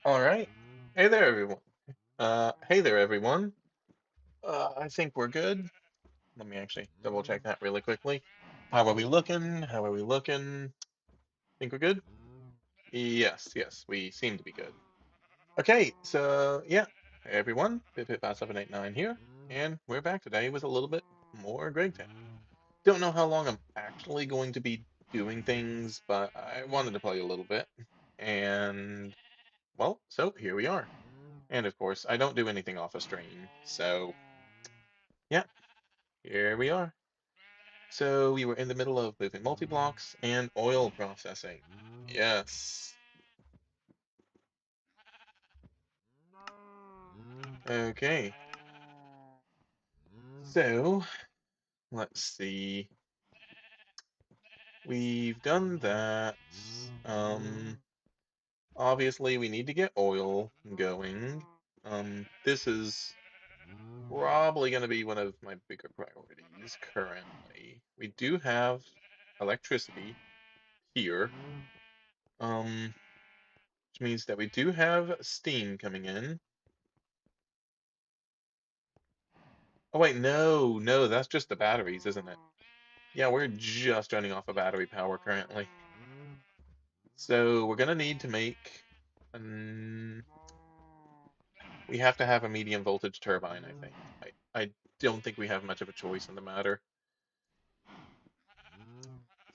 All right. Hey there, everyone. Hey there, everyone. I think we're good. Let me actually double check that really quickly. How are we looking? How are we looking? Think we're good? Yes, we seem to be good. Okay, so yeah, hey everyone, Pip789 here, and we're back today with a little bit more GregTech. Don't know how long I'm actually going to be doing things, but I wanted to play a little bit, and well, so here we are. And of course, I don't do anything off a stream, so yeah, here we are. So we were in the middle of moving multi-blocks and oil processing. Yes. Okay. So let's see. We've done that. Um, Obviously we need to get oil going. This is probably going to be one of my bigger priorities currently. We do have electricity here. Which means that we do have steam coming in. Oh wait, no, that's just the batteries, isn't it? Yeah, we're just running off of battery power currently. So we're gonna need to make um, we have to have a medium voltage turbine, I think. I don't think we have much of a choice in the matter.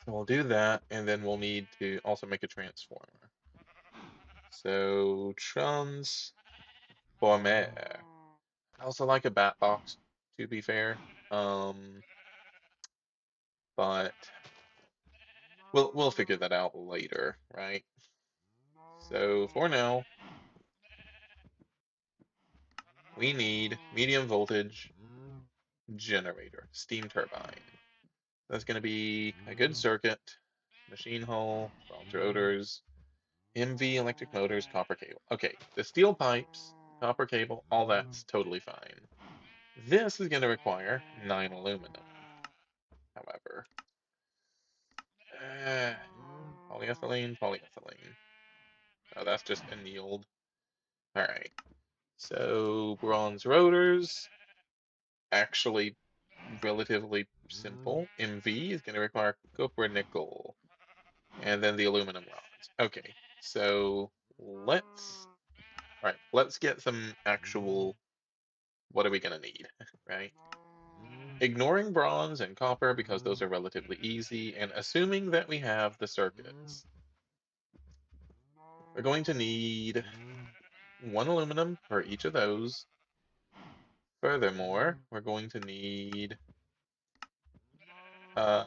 So we'll do that, and then we'll need to also make a transformer. So transformer. I also like a bat box, to be fair. Um, but we'll figure that out later, right? So for now, we need medium voltage generator, steam turbine. That's going to be a good circuit, machine hull, bronze rotors, MV electric motors, copper cable. Okay, the steel pipes, copper cable, all that's totally fine. This is going to require 9 aluminum, however. Uh, polyethylene. Oh, that's just annealed. All right. So bronze rotors, actually relatively simple. MV is going to require copper nickel, and then the aluminum rods. Okay, so let's get some actual, what are we going to need, right? Ignoring bronze and copper because those are relatively easy, and assuming that we have the circuits, we're going to need 1 aluminum for each of those. Furthermore, we're going to need let's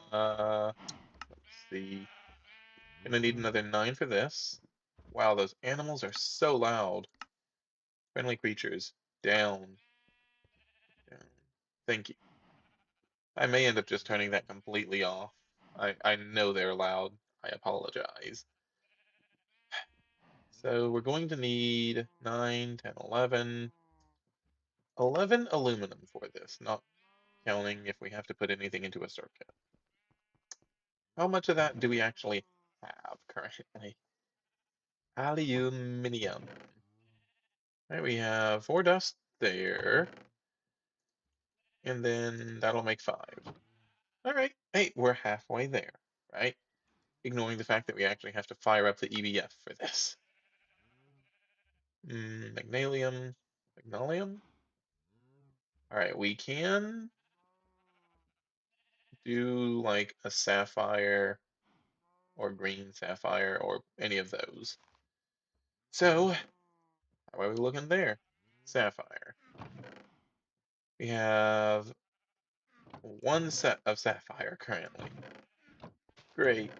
see. Gonna need another 9 for this. Wow, those animals are so loud. Friendly creatures. Down. Down. Thank you. I may end up just turning that completely off. I know they're loud. I apologize. So we're going to need 9, 10, 11. 11 aluminum for this, not counting if we have to put anything into a circuit. How much of that do we actually have currently? Aluminium. Right, we have 4 dust there. And then that'll make 5. All right, hey, we're halfway there, right? Ignoring the fact that we actually have to fire up the EBF for this. Magnesium, magnolium. All right, we can do like a sapphire or green sapphire or any of those. So, how are we looking there? Sapphire. We have 1 set of sapphire currently. Great.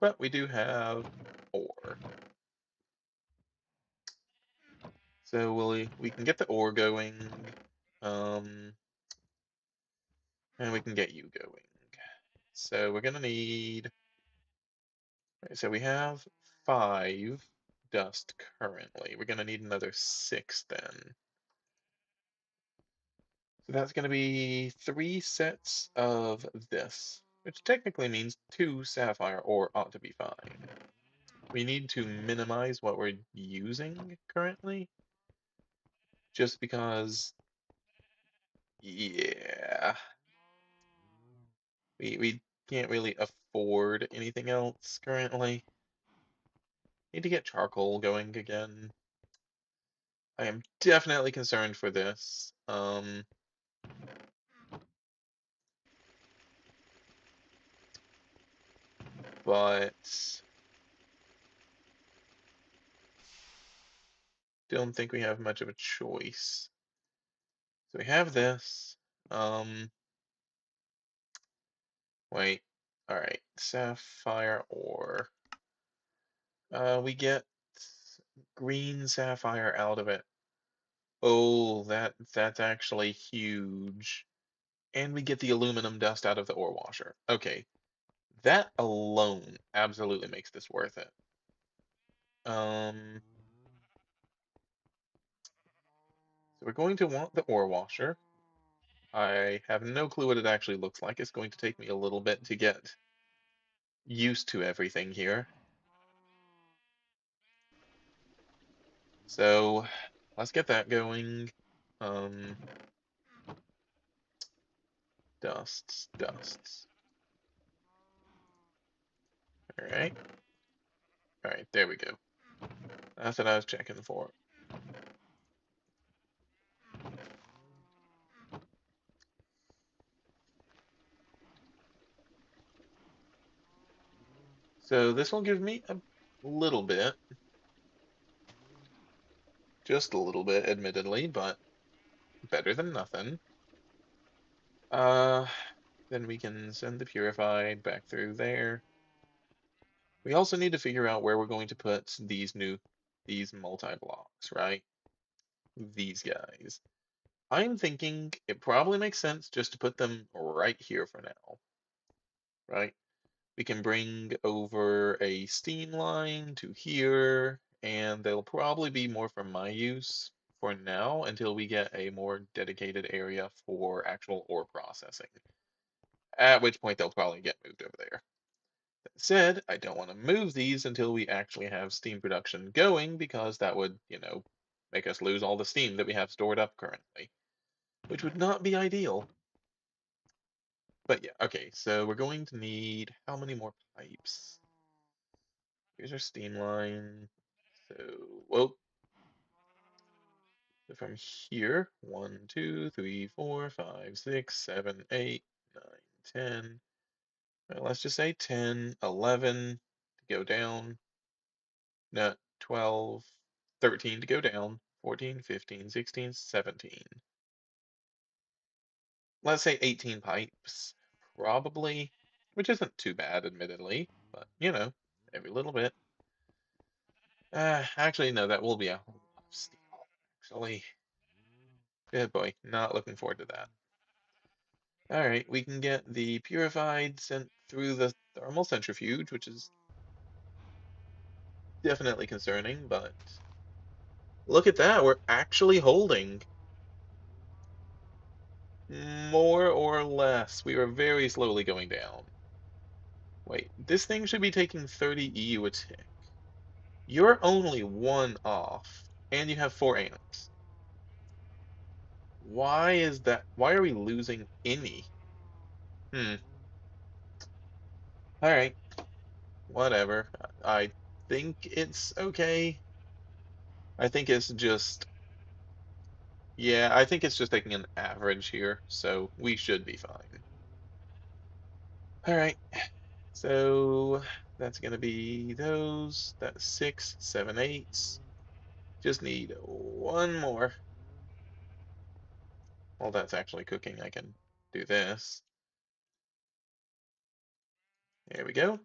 But we do have ore. So we can get the ore going, um, and we can get you going. So we're gonna need. Right, so we have 5 dust currently. We're gonna need another 6 then. So that's gonna be 3 sets of this, which technically means 2 sapphire ore ought to be fine. we need to minimize what we're using currently, just because, yeah, we can't really afford anything else currently. Need to get charcoal going again. I am definitely concerned for this. But don't think we have much of a choice. So we have this. Um, wait. All right, sapphire ore. We get green sapphire out of it. Oh, that's actually huge. And we get the aluminum dust out of the ore washer. Okay, that alone absolutely makes this worth it. So we're going to want the ore washer. I have no clue what it actually looks like. It's going to take me a little bit to get used to everything here. So let's get that going. Um, dusts. All right, there we go. That's what I was checking for. So this will give me a little bit, just a little bit, admittedly, but better than nothing. Uh, then we can send the purified back through there. We also need to figure out where we're going to put these multi-blocks, right? These guys. I'm thinking it probably makes sense just to put them right here for now, right? We can bring over a steam line to here, and they'll probably be more for my use for now until we get a more dedicated area for actual ore processing. At which point they'll probably get moved over there. That said, I don't want to move these until we actually have steam production going because that would, make us lose all the steam that we have stored up currently, which would not be ideal. But yeah, okay, so we're going to need how many more pipes? Here's our steam line. So, well, so from here, 1, 2, 3, 4, 5, 6, 7, 8, 9, 10. Well, let's just say 10, 11 to go down. No, 12, 13 to go down. 14, 15, 16, 17. Let's say 18 pipes, probably, which isn't too bad, admittedly, but every little bit. Actually, no, that will be a whole lot of steel. Actually, good boy, not looking forward to that. All right, we can get the purified sent through the thermal centrifuge, which is definitely concerning, but look at that, we're actually holding more or less. We are very slowly going down. Wait, this thing should be taking 30 EU a tick. You're only one off, and you have 4 amps. Why is that? Why are we losing any? Hmm. All right. Whatever. I think it's okay. I think it's just, yeah, I think it's just taking an average here, so we should be fine. All right. So that's gonna be those. That's 6, 7, 8. Just need one more. Well, that's actually cooking. I can do this. There we go.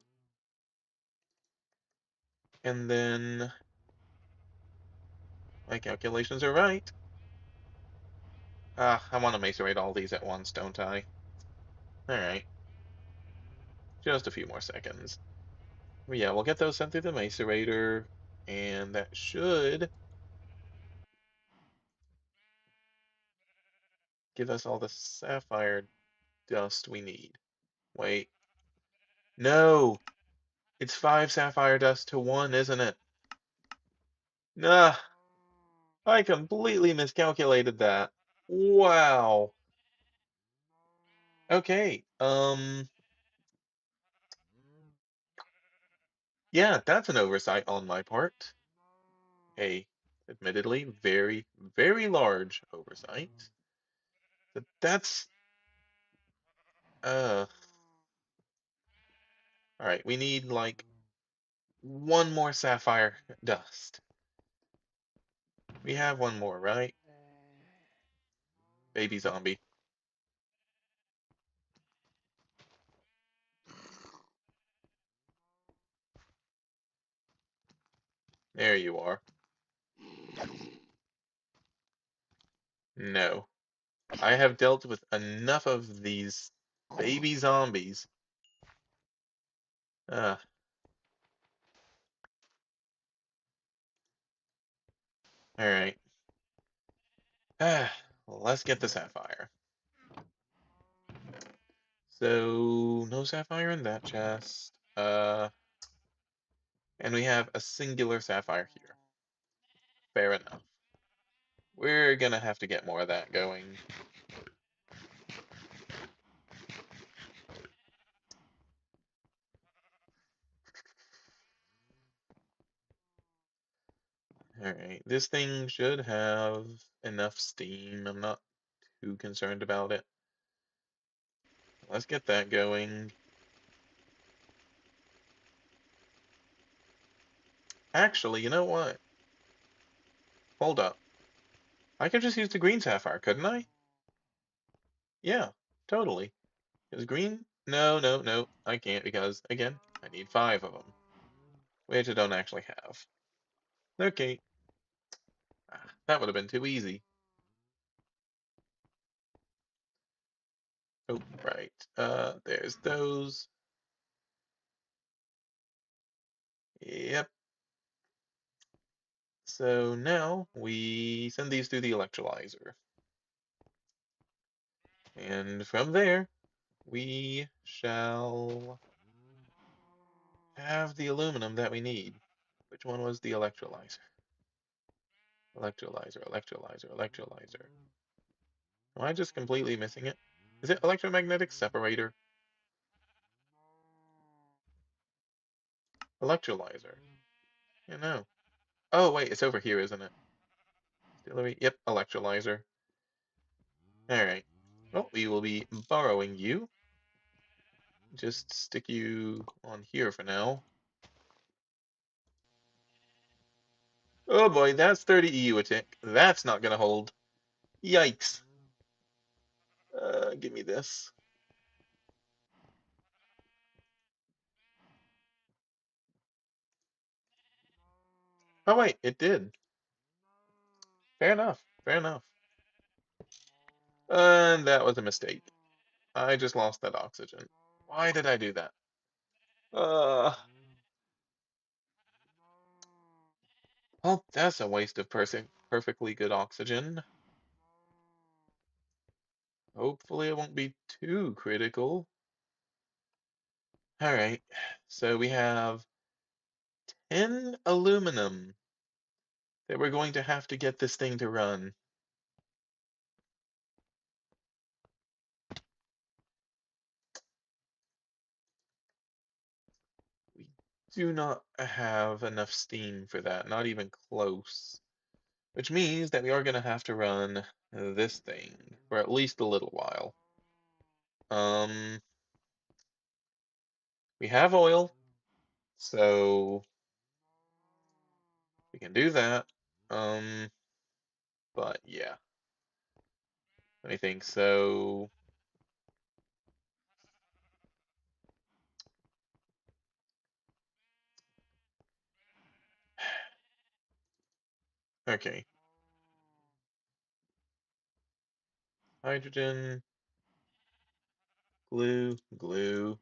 And then my calculations are right. Ah, I want to macerate all these at once, don't I? All right, just a few more seconds. But yeah, we'll get those sent through the macerator, and that should give us all the sapphire dust we need. Wait, no, It's 5 sapphire dust to 1, isn't it? Nah, I completely miscalculated that. Wow. Okay, yeah, that's an oversight on my part. A admittedly very, very large oversight. But that's uh all right, we need like one more sapphire dust. We have one more, right? Baby zombie. There you are. No. I have dealt with enough of these baby zombies. Uh, all right. Ah, let's get the sapphire. So no sapphire in that chest. And we have a singular sapphire here. Fair enough. We're gonna have to get more of that going. Alright, this thing should have enough steam. I'm not too concerned about it. Let's get that going. Actually, you know what? Hold up. I could just use the green sapphire, couldn't I? Yeah, totally. Is green? No, no, no. I can't because, again, I need 5 of them, which I don't actually have. Okay. That would have been too easy. Oh, right. There's those. Yep. So now we send these through the electrolyzer. And from there, we shall have the aluminum that we need. Which one was the electrolyzer? Electrolyzer, electrolyzer, electrolyzer. Am I just completely missing it? Is it electromagnetic separator? Electrolyzer. Yeah, no. Oh, wait, it's over here, isn't it? Distillery. Yep, electrolyzer. Alright. Well, we will be borrowing you. Just stick you on here for now. Oh boy, that's 30 EU a tick. That's not gonna hold. Yikes. Give me this. Oh wait, it did. Fair enough. Fair enough. And that was a mistake. I just lost that oxygen. Why did I do that? Uh, well, that's a waste of perfectly good oxygen. Hopefully it won't be too critical. All right. So we have 10 aluminum that we're going to have to get this thing to run. We do not have enough steam for that, not even close. Which means that we are going to have to run this thing for at least a little while. Um, we have oil, so we can do that. Um, but yeah, let me think. So, okay, hydrogen, glue, glue.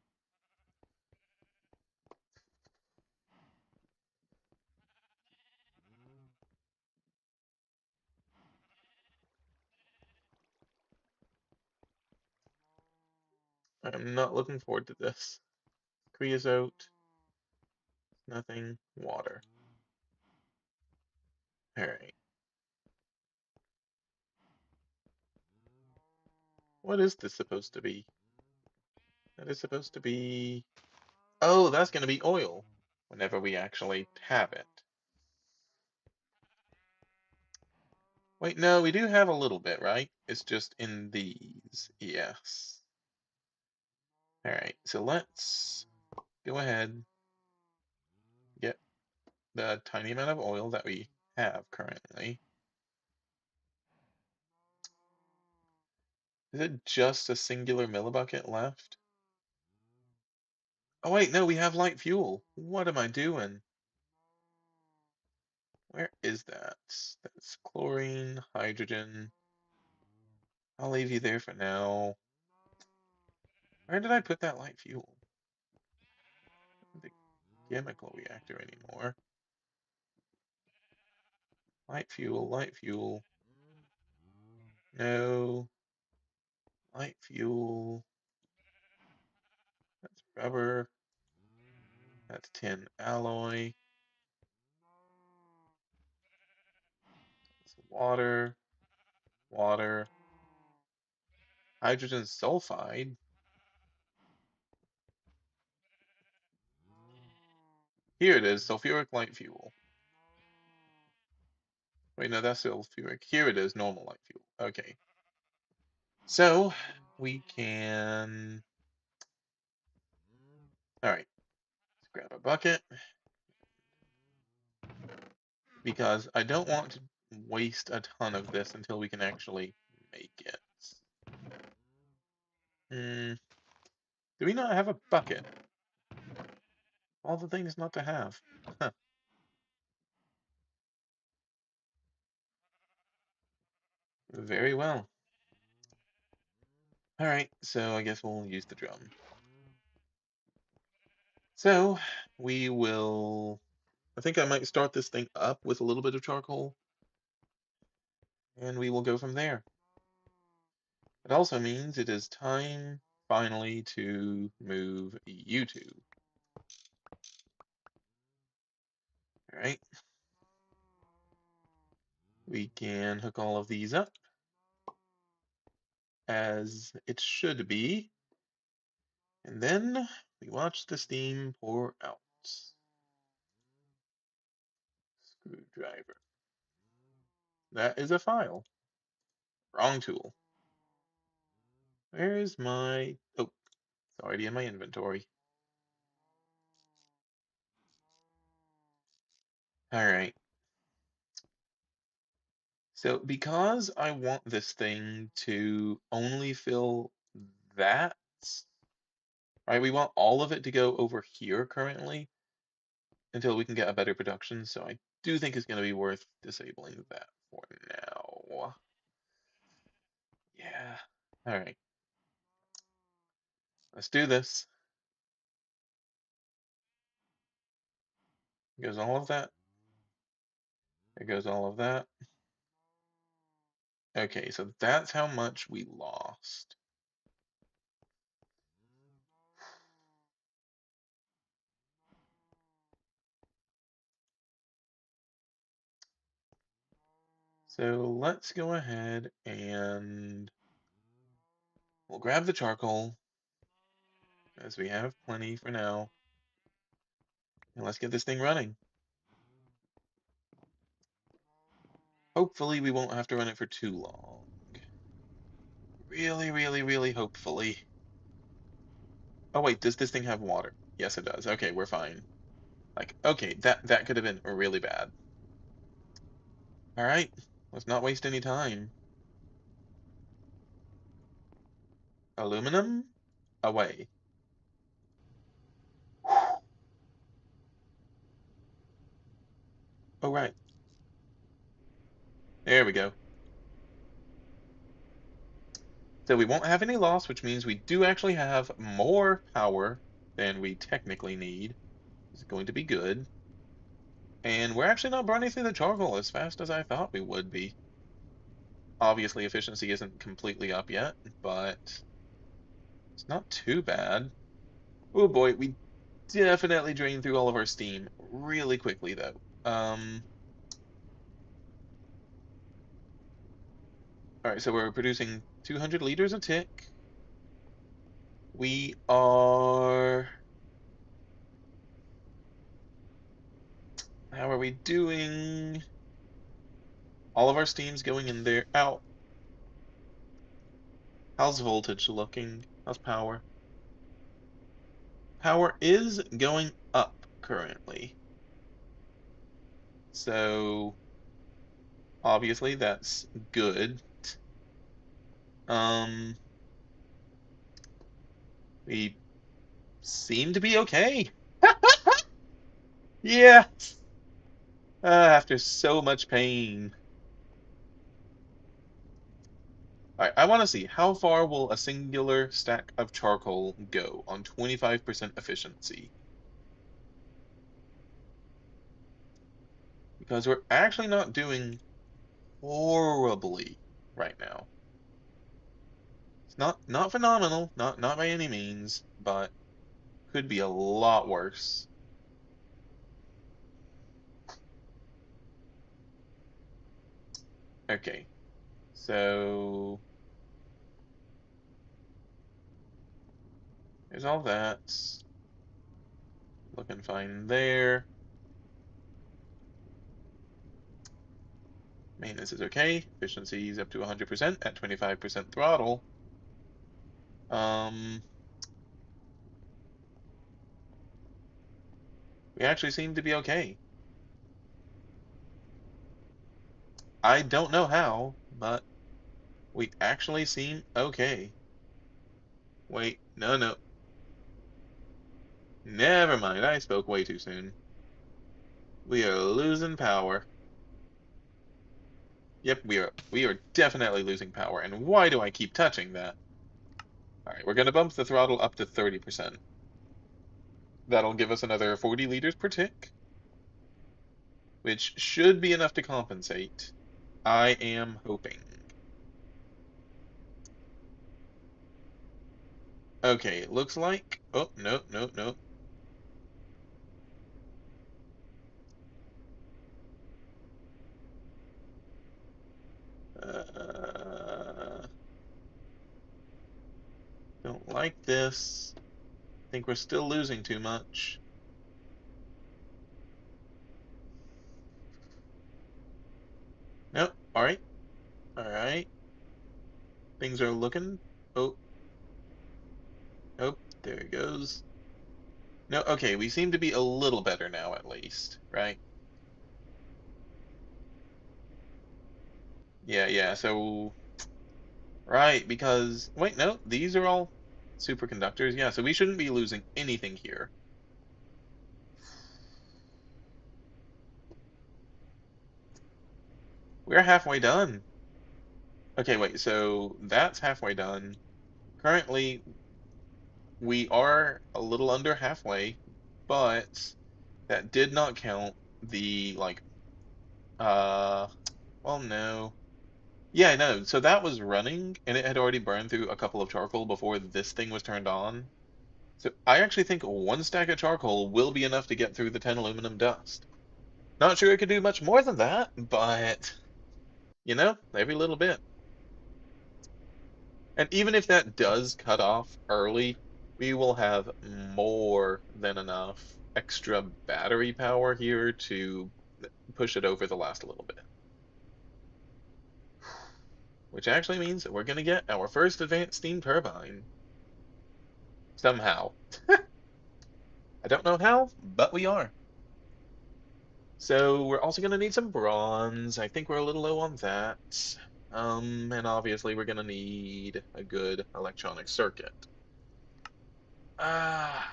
I'm not looking forward to this. Creosote. nothing, water. All right. What is this supposed to be? That is supposed to be. Oh, that's going to be oil whenever we actually have it. Wait, no, we do have a little bit, right? It's just in these. Yes. All right, so let's go ahead, get the tiny amount of oil that we have currently. Is it just a singular millibucket left? Oh wait, no, we have light fuel. What am I doing? Where is that? That's chlorine, hydrogen. I'll leave you there for now. Where did I put that light fuel? The chemical reactor anymore. Light fuel, light fuel. No. Light fuel. That's rubber. That's tin alloy. That's water. Water. Hydrogen sulfide. Here it is, sulfuric light fuel. Wait, no, that's sulfuric. Here it is, normal light fuel. Okay. So we can. All right. Let's grab a bucket because I don't want to waste a ton of this until we can actually make it. Hmm. Do we not have a bucket? All the things not to have. Huh. Very well. All right, so I guess we'll use the drum. So we will. I think I might start this thing up with a little bit of charcoal, and we will go from there. It also means it is time finally to move YouTube. All right. We can hook all of these up as it should be, and then we watch the steam pour out. Screwdriver. That is a file. Wrong tool. Where is my... Oh, it's already in my inventory. All right. So because I want this thing to only fill that, right? We want all of it to go over here currently until we can get a better production. So I do think it's going to be worth disabling that for now. Yeah. All right. Let's do this. There goes all of that. There goes all of that. Okay, so that's how much we lost. So let's go ahead and we'll grab the charcoal as we have plenty for now. And let's get this thing running. Hopefully we won't have to run it for too long. Really, really, really hopefully. Oh wait, does this thing have water? Yes, it does. Okay, we're fine. Like, okay, that could have been really bad. All right, let's not waste any time. Aluminum, away. Oh right, there we go. So we won't have any loss, which means we do actually have more power than we technically need. It's going to be good. And we're actually not burning through the charcoal as fast as I thought we would be. Obviously, efficiency isn't completely up yet, but it's not too bad. Oh boy, we definitely drain through all of our steam really quickly, though. All right, so we're producing 200 liters a tick. We are. How are we doing? All of our steam's going in there. Out. How's voltage looking? How's power? Power is going up currently. So obviously that's good. Um, we seem to be okay. Yeah. After so much pain. All right, I want to see how far will a singular stack of charcoal go on 25% efficiency? Because we're actually not doing horribly right now. It's not phenomenal, not by any means, but could be a lot worse. Okay, so there's all that. Looking fine there. Maintenance is okay. Efficiency is up to 100% at 25% throttle. Um, we actually seem to be okay. I don't know how, but we actually seem okay. Wait, no. Never mind. I spoke way too soon. We are losing power. Yep, we are definitely losing power. And why do I keep touching that? All right, we're gonna bump the throttle up to 30%. That'll give us another 40 liters per tick, which should be enough to compensate. I am hoping. Okay, it looks like. Oh, no. Uh, don't like this. Think we're still losing too much. Nope. All right. Things are looking. Oh, oh, there it goes. No, okay, we seem to be a little better now at least, right? Yeah, so right, because wait, no, these are all superconductors. Yeah, so we shouldn't be losing anything here. We're halfway done. Okay, wait, so that's halfway done. Currently, we are a little under halfway, but that did not count the like uh well no. Yeah, no. So that was running and it had already burned through a couple of charcoal before this thing was turned on. So I actually think one stack of charcoal will be enough to get through the 10 aluminum dust. Not sure it could do much more than that, but every little bit. And even if that does cut off early, we will have more than enough extra battery power here to push it over the last little bit. Which actually means that we're going to get our first advanced steam turbine. Somehow. I don't know how, but we are. So we're also going to need some bronze. I think we're a little low on that. And obviously we're going to need a good electronic circuit. Ah,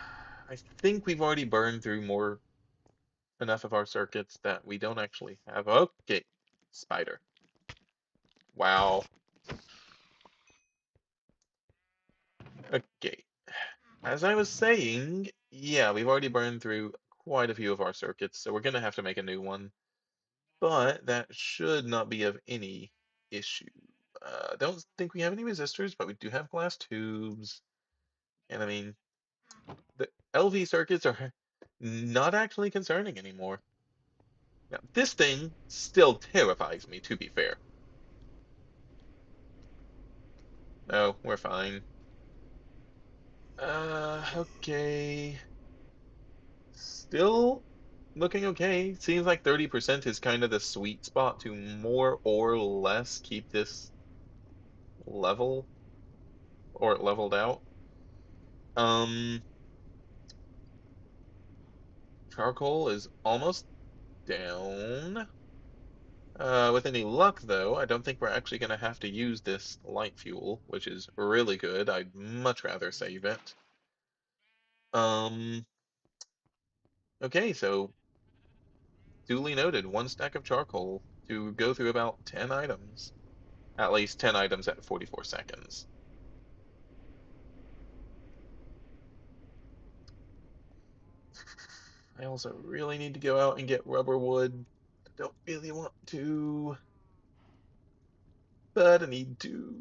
I think we've already burned through more enough of our circuits that we don't actually have. Okay, spider. Wow. Okay. As I was saying, yeah, we've already burned through quite a few of our circuits, so we're gonna have to make a new one. But that should not be of any issue. Don't think we have any resistors, but we do have glass tubes. And I mean, LV circuits are not actually concerning anymore. Now, this thing still terrifies me, to be fair. No, we're fine. Okay. Still looking okay. Seems like 30% is kind of the sweet spot to more or less keep this level or leveled out. Um, Charcoal is almost down. With any luck, though, I don't think we're actually going to have to use this light fuel, which is really good. I'd much rather save it. Um, okay, so duly noted, one stack of charcoal to go through about 10 items. At least 10 items at 44 seconds. I also really need to go out and get rubber wood. I don't really want to, but I need to.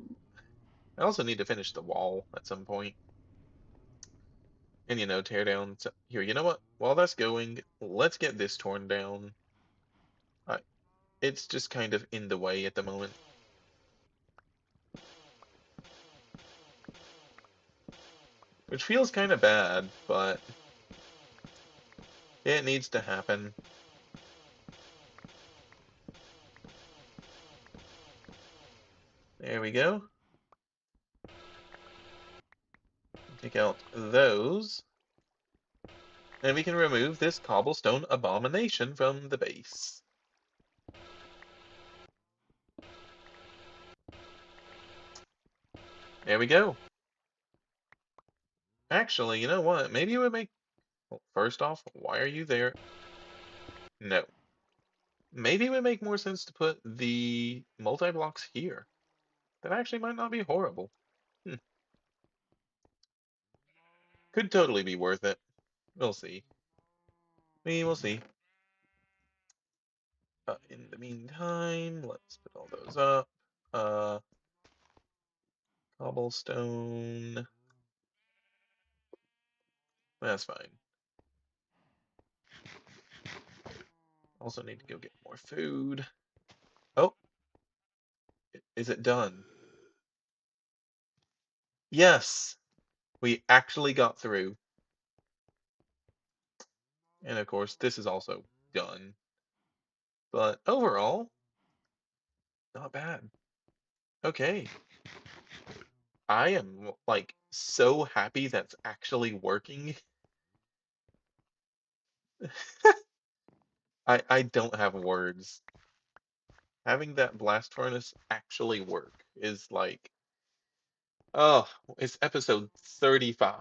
I also need to finish the wall at some point. And, tear down. Here, you know what? While that's going, let's get this torn down. I, it's just kind of in the way at the moment. Which feels kind of bad, but it needs to happen. There we go. Take out those. And we can remove this cobblestone abomination from the base. There we go. Actually, you know what? Maybe it would make... Well, first off, why are you there? No. Maybe it would make more sense to put the multi-blocks here. That actually might not be horrible. Hmm. Could totally be worth it. We'll see. We will see. In the meantime, let's put all those up. Uh, Cobblestone. That's fine. Also need to go get more food. Oh, is it done? Yes, we actually got through. And of course, this is also done. But overall, not bad. Okay. I am like so happy that's actually working. I don't have words. Having that blast furnace actually work is like, oh, it's episode 35.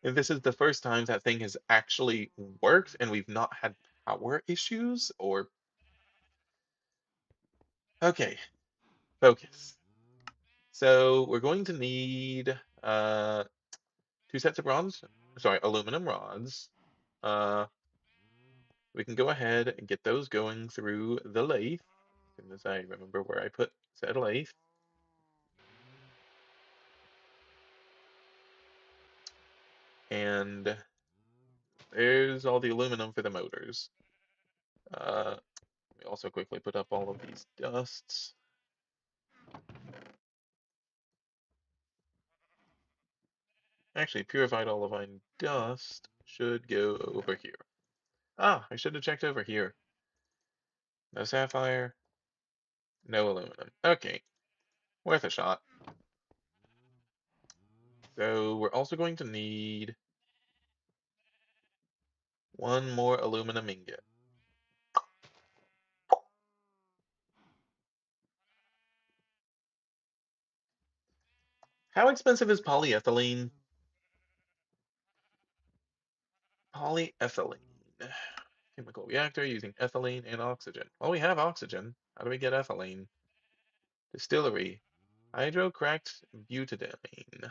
And this is the first time that thing has actually worked and we've not had power issues or okay, focus. So we're going to need two sets of rods, sorry, aluminum rods. Uh, we can go ahead and get those going through the lathe. As soon as I remember where I put said lathe. And there's all the aluminum for the motors. We also quickly put up all of these dusts. Actually, purified olivine dust should go over here. Ah, I should have checked over here. No sapphire, no aluminum. Okay, worth a shot. So we're also going to need one more aluminum ingot. How expensive is polyethylene? Polyethylene. Chemical reactor using ethylene and oxygen. Well, we have oxygen. How do we get ethylene? Distillery. Hydrocracked butadiene.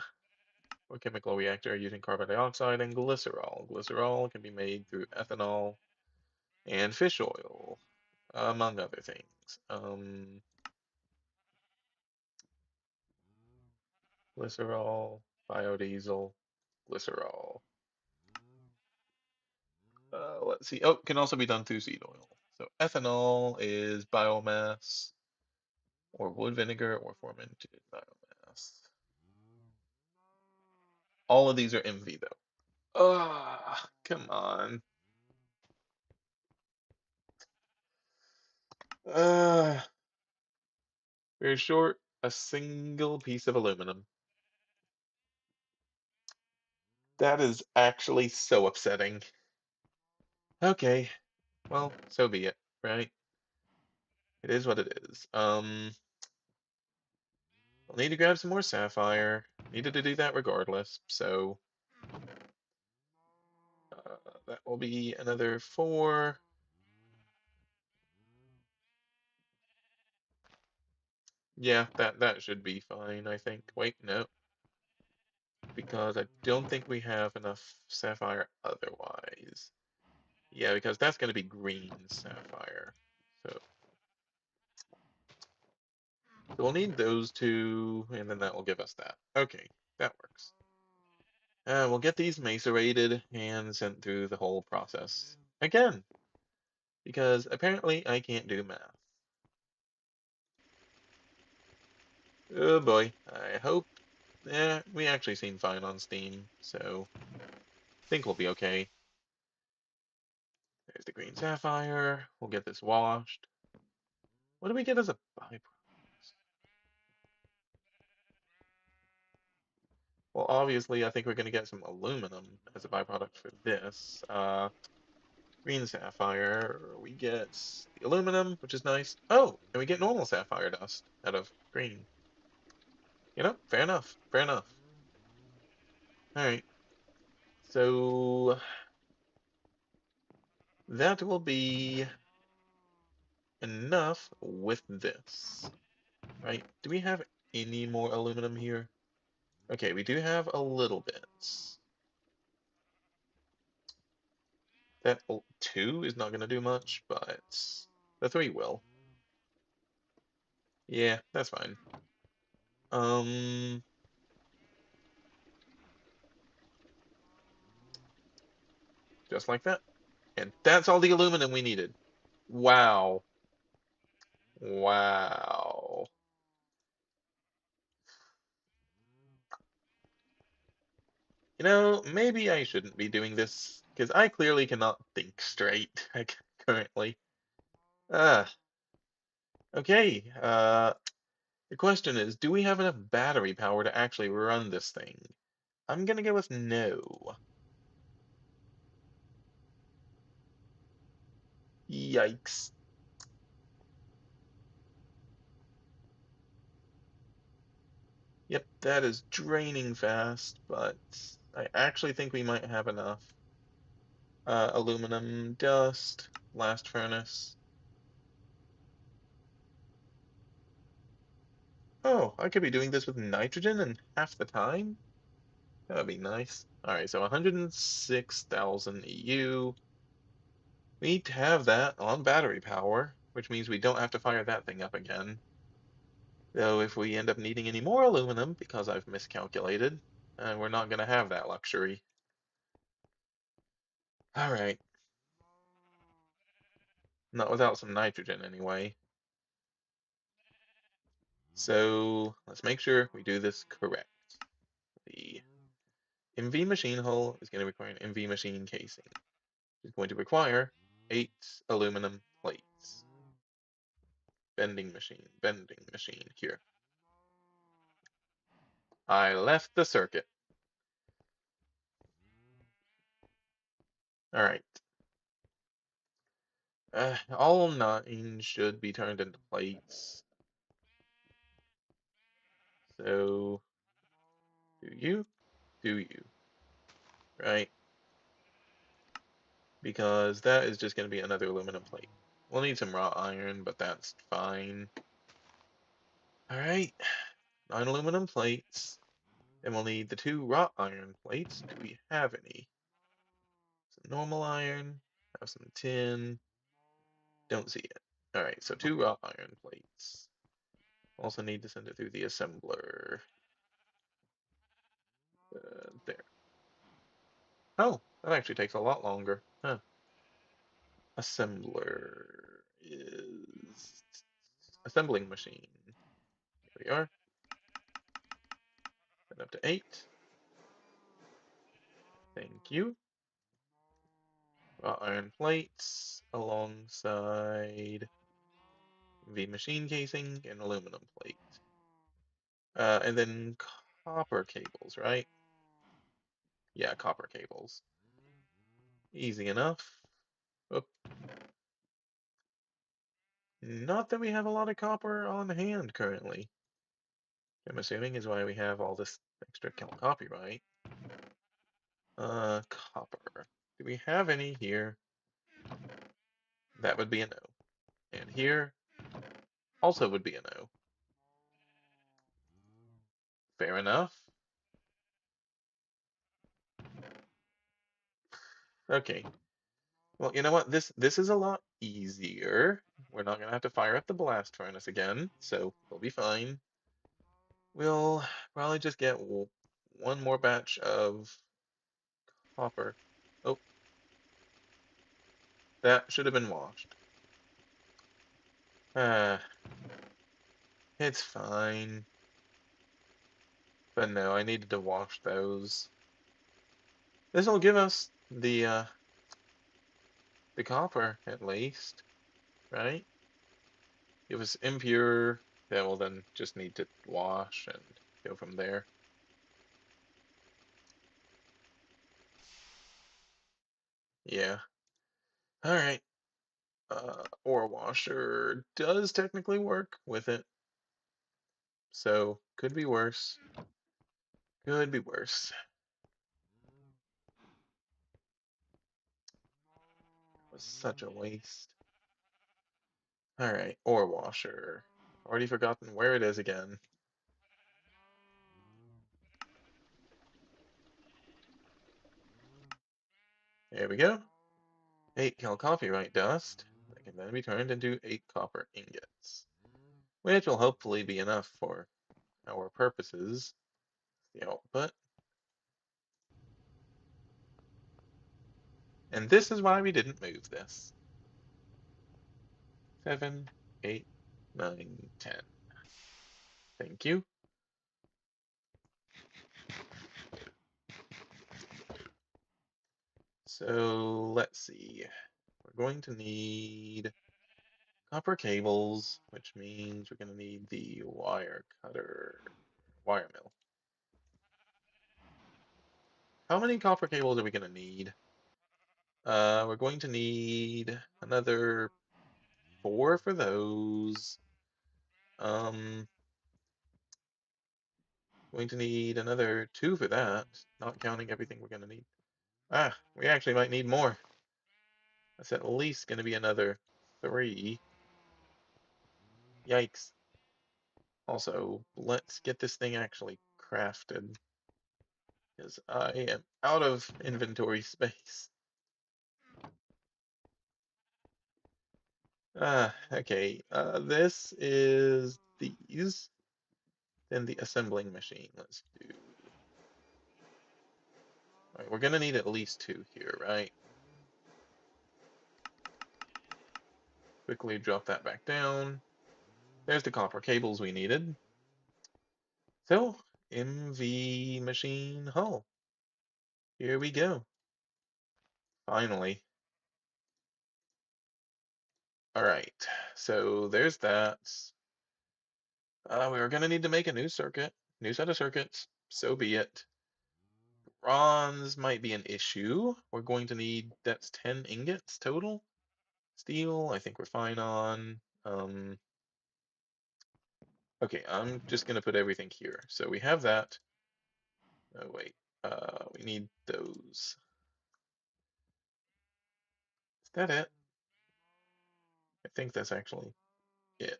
Or chemical reactor using carbon dioxide and glycerol. Glycerol can be made through ethanol and fish oil, among other things. Glycerol, biodiesel, glycerol. Let's see. Oh, can also be done through seed oil. So ethanol is biomass, or wood vinegar, or fermented biomass. All of these are MV though. Come on. Uh, very short. A single piece of aluminum. That is actually so upsetting. Okay, well, so be it, right? It is what it is. I'll need to grab some more sapphire. Needed to do that regardless, so that will be another 4. Yeah, that should be fine, I think. Wait, no, because I don't think we have enough sapphire otherwise. Yeah, because that's going to be green sapphire. So, so we'll need those two, and then that will give us that. Okay, that works. We'll get these macerated and sent through the whole process again, because apparently I can't do math. Oh boy, I hope. We actually seem fine on Steam, so I think we'll be okay. There's the green sapphire. We'll get this washed. What do we get as a byproduct? Well, obviously, I think we're going to get some aluminum as a byproduct for this. Green sapphire, we get the aluminum, which is nice. Oh, and we get normal sapphire dust out of green. Fair enough. Fair enough. All right. So that will be enough with this, right? Do we have any more aluminum here? Okay, we do have a little bit. That 2 is not going to do much, but the 3 will. Yeah, that's fine. Um, just like that. And that's all the aluminum we needed. Wow. Wow. Maybe I shouldn't be doing this, because I clearly cannot think straight currently. Ah, okay. The question is, do we have enough battery power to actually run this thing? I'm gonna go with no. Yikes. Yep, that is draining fast, but I actually think we might have enough. Aluminum dust, blast furnace. Oh, I could be doing this with nitrogen in half the time? That would be nice. Alright, so 106,000 EU. We need to have that on battery power, which means we don't have to fire that thing up again. Though if we end up needing any more aluminum, because I've miscalculated, we're not going to have that luxury. Alright, not without some nitrogen anyway. So let's make sure we do this correct. The MV machine hull is going to require an MV machine casing. It's going to require 8 aluminum plates. Bending machine here. I left the circuit. All right. All 9 should be turned into plates. So, do you, right? Because that is just going to be another aluminum plate. We'll need some raw iron, but that's fine. All right, 9 aluminum plates. And we'll need the 2 raw iron plates. Do we have any? Some normal iron, have some tin. Don't see it. All right, so 2 raw iron plates. Also need to send it through the assembler. There. Oh, that actually takes a lot longer. Huh. assembler is assembling machine. Here we are. And up to 8. Thank you. Iron plates alongside the machine casing and aluminum plate. And then copper cables, right? Yeah, copper cables. Easy enough. Oh, not that we have a lot of copper on hand currently. I'm assuming is why we have all this extra copyright. Copper. Do we have any here? That would be a no. And here also would be a no. Fair enough. Okay. Well, you know what? This is a lot easier. We're not gonna have to fire up the blast furnace again, so we'll be fine. We'll probably just get one more batch of copper. Oh, that should have been washed. Ah, it's fine. But no, I needed to wash those. This will give us the copper at least, right? If it's impure, yeah, we'll then just need to wash and go from there. Yeah. All right. Ore washer does technically work with it, so could be worse. Could be worse. Was such a waste. All right, ore washer. Already forgotten where it is again. There we go. 8 copyright dust. That can then be turned into 8 copper ingots, which will hopefully be enough for our purposes. The output. And this is why we didn't move this. 7, 8, 9, 10. Thank you. So let's see. We're going to need copper cables, which means we're going to need the wire cutter, wire mill. How many copper cables are we going to need? We're going to need another 4 for those. Um, going to need another 2 for that, not counting everything we're going to need. Ah, we actually might need more. That's at least going to be another 3. Yikes. Also, let's get this thing actually crafted, because I am out of inventory space. Okay. This is these. Then the assembling machine. Let's do. All right, we're gonna need at least 2 here, right? Quickly drop that back down. There's the copper cables we needed. So, MV machine hull. Here we go. Finally. All right. So there's that. We are gonna need to make a new circuit, new set of circuits. So be it. Bronze might be an issue. We're going to need, that's 10 ingots total. Steel, I think we're fine on. Okay, I'm just gonna put everything here. So we have that. Oh wait, we need those. Is that it? I think that's actually it.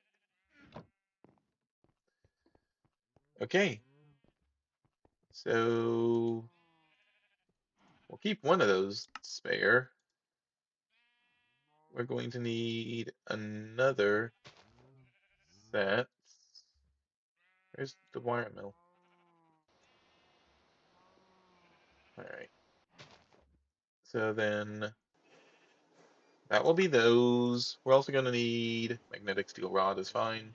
Okay, so we'll keep one of those spare. We're going to need another set. Where's the wire mill? All right. So then That will be those. We're also going to need magnetic steel rod is fine.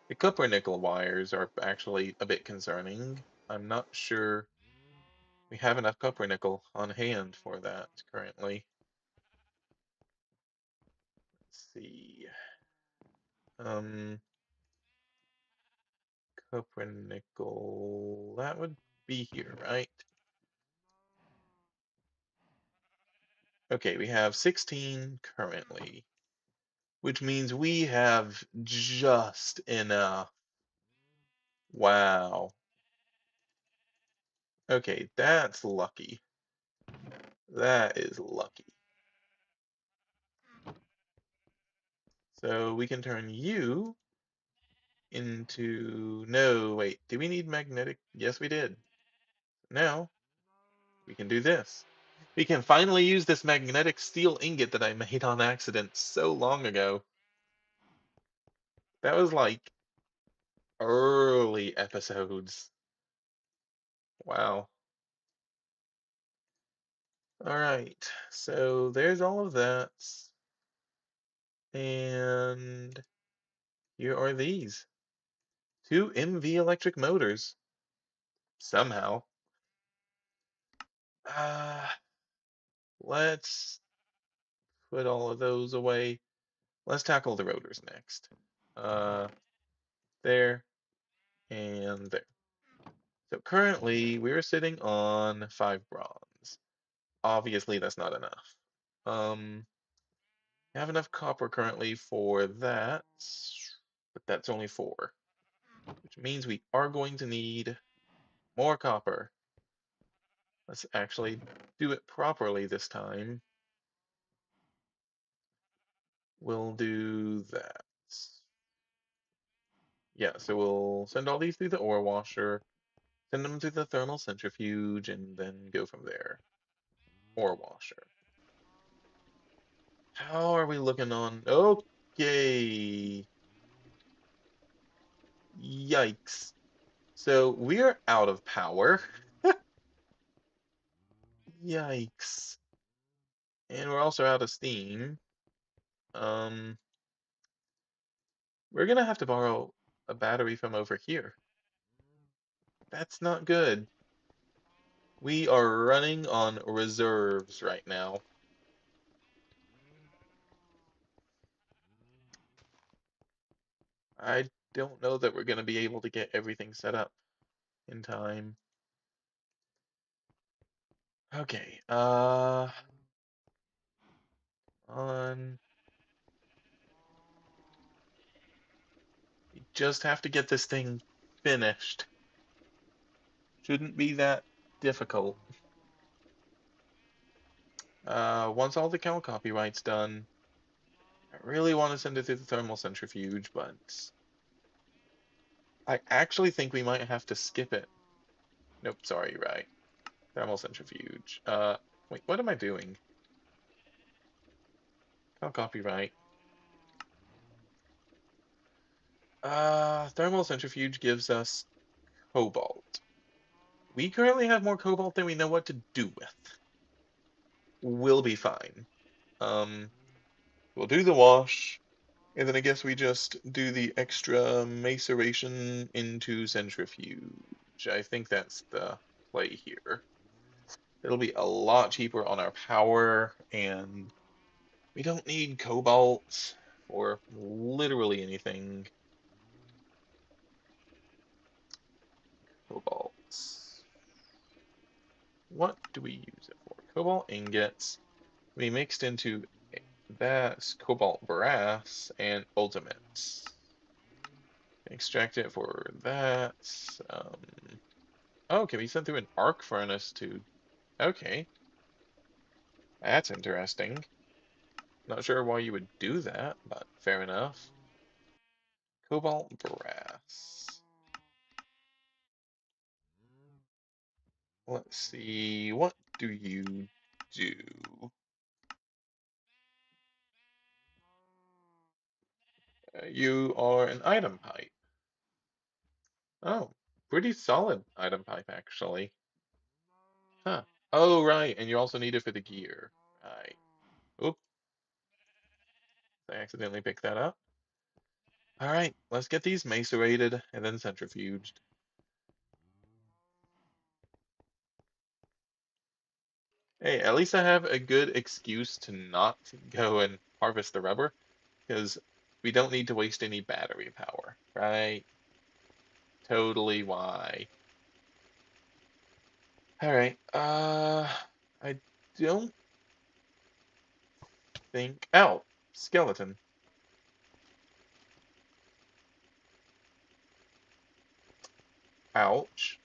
The copper nickel wires are actually a bit concerning. I'm not sure we have enough copper nickel on hand for that currently. Let's see. Um, copper nickel, that would be here, right? Okay, we have 16 currently, which means we have just enough. Wow. Okay, that's lucky. That is lucky. So we can turn you into, no, wait, do we need magnetic? Yes, we did. Now we can do this. We can finally use this magnetic steel ingot that I made on accident so long ago. That was like early episodes. Wow. All right. So there's all of that. And here are these. Two MV electric motors. Somehow. Uh, let's put all of those away. Let's tackle the rotors next. Uh, there and there. So currently we're sitting on 5 bronze. Obviously that's not enough. We have enough copper currently for that, but that's only 4, which means we are going to need more copper. Let's actually do it properly this time. We'll do that. Yeah, so we'll send all these through the ore washer, send them to the thermal centrifuge, and then go from there. Ore washer. How are we looking on? Okay. Yikes. So we're out of power. Yikes. And we're also out of steam. Um, we're gonna have to borrow a battery from over here. That's not good. We are running on reserves right now. I don't know that we're gonna be able to get everything set up in time. Okay, on. We just have to get this thing finished. Shouldn't be that difficult. Once all the count copyright's done, I really want to send it through the thermal centrifuge, but I actually think we might have to skip it. Nope, sorry, right. Thermal centrifuge. Wait, what am I doing? Count copyright. Thermal centrifuge gives us cobalt. We currently have more cobalt than we know what to do with. We'll be fine. Um, we'll do the wash. And then I guess we just do the extra maceration into centrifuge. I think that's the play here. It'll be a lot cheaper on our power, and we don't need cobalt for literally anything. Cobalt. What do we use it for? Cobalt ingots. We mixed into that's cobalt brass and ultimates. Extract it for that. Oh, can be sent through an arc furnace to. Okay, that's interesting. Not sure why you would do that, but fair enough. Cobalt brass. Let's see, what do you do? You are an item pipe. Oh, pretty solid item pipe, actually. Huh. Oh, right, and you also need it for the gear. Right. Oop. I accidentally picked that up. All right, let's get these macerated and then centrifuged. Hey, at least I have a good excuse to not go and harvest the rubber, because we don't need to waste any battery power, right? Totally why. All right, I don't think, ow, skeleton. Ouch.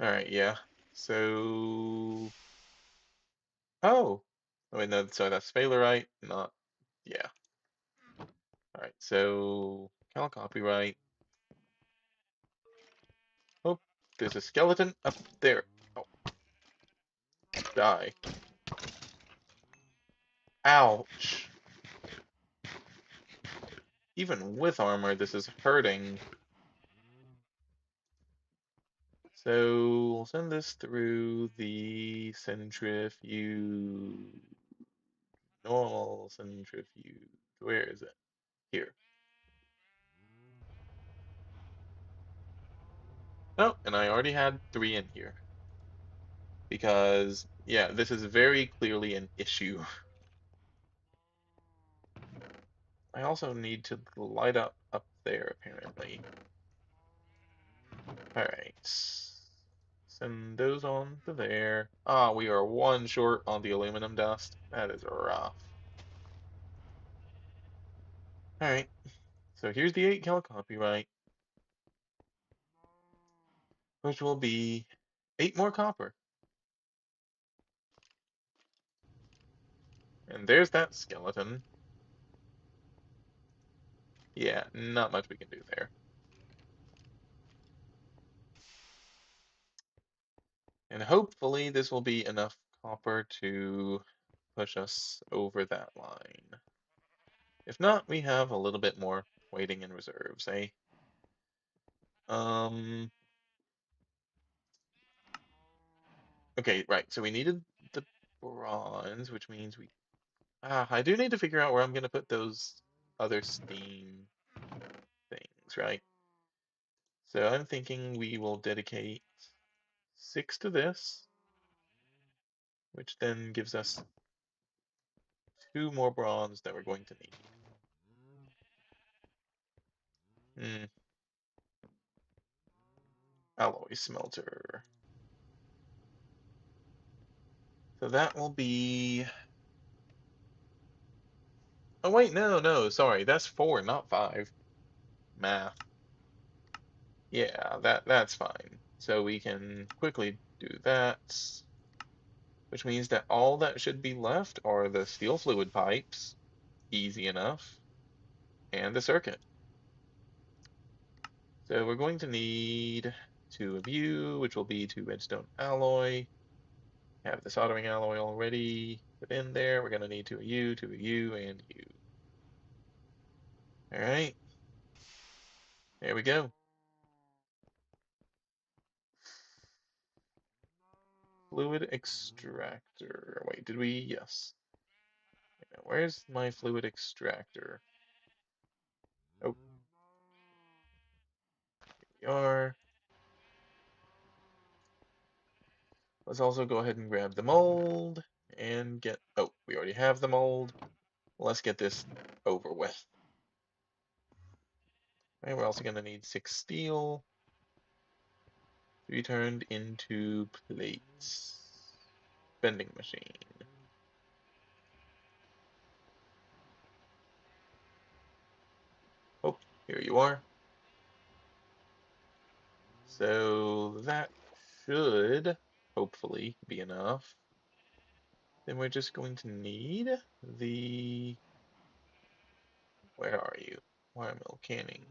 All right, yeah. So, oh, I mean, so that's Sphalerite, not, yeah. All right, so Cal copyright. Oh, there's a skeleton up there. Oh, die. Ouch. Even with armor, this is hurting. So we'll send this through the centrifuge. Normal centrifuge. Where is it? Here. Oh, and I already had 3 in here. Because, yeah, this is very clearly an issue. I also need to light up there, apparently. Alright. Send those on to there. Ah, we are 1 short on the aluminum dust. That is rough. Alright, so here's the 8 cal copyright, which will be 8 more copper. And there's that skeleton. Yeah, not much we can do there. And hopefully this will be enough copper to push us over that line. If not, we have a little bit more waiting in reserves, eh? Um, okay, right, so we needed the bronze, which means I do need to figure out where I'm gonna put those other steam things, right? So I'm thinking we will dedicate 6 to this, which then gives us 2 more bronze that we're going to need. Alloy smelter. So that will be. Oh wait, no, sorry, that's 4, not 5. Math. Yeah, that's fine. So we can quickly do that, which means that all that should be left are the steel fluid pipes, easy enough, and the circuit. So we're going to need 2 of you, which will be 2 redstone alloy. Have the soldering alloy already put in there. We're going to need 2 of you, and you. All right, there we go. Fluid extractor. Wait, did we? Yes. Where's my fluid extractor? Oh, here we are. Let's also go ahead and grab the mold and get. Oh, we already have the mold. Let's get this over with. And we're also going to need 6 steel to be turned into plates. Bending machine. Oh, here you are. So that should hopefully be enough. Then we're just going to need the. Where are you? Wire mill canning.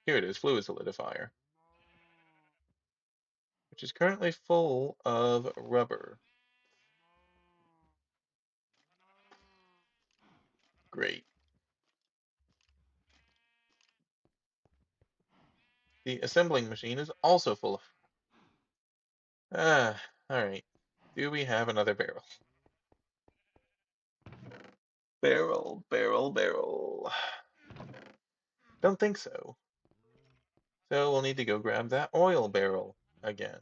Here it is, fluid solidifier, which is currently full of rubber. Great. The assembling machine is also full of. Ah, All right. Do we have another barrel? Barrel, barrel, barrel. Don't think so. So we'll need to go grab that oil barrel again.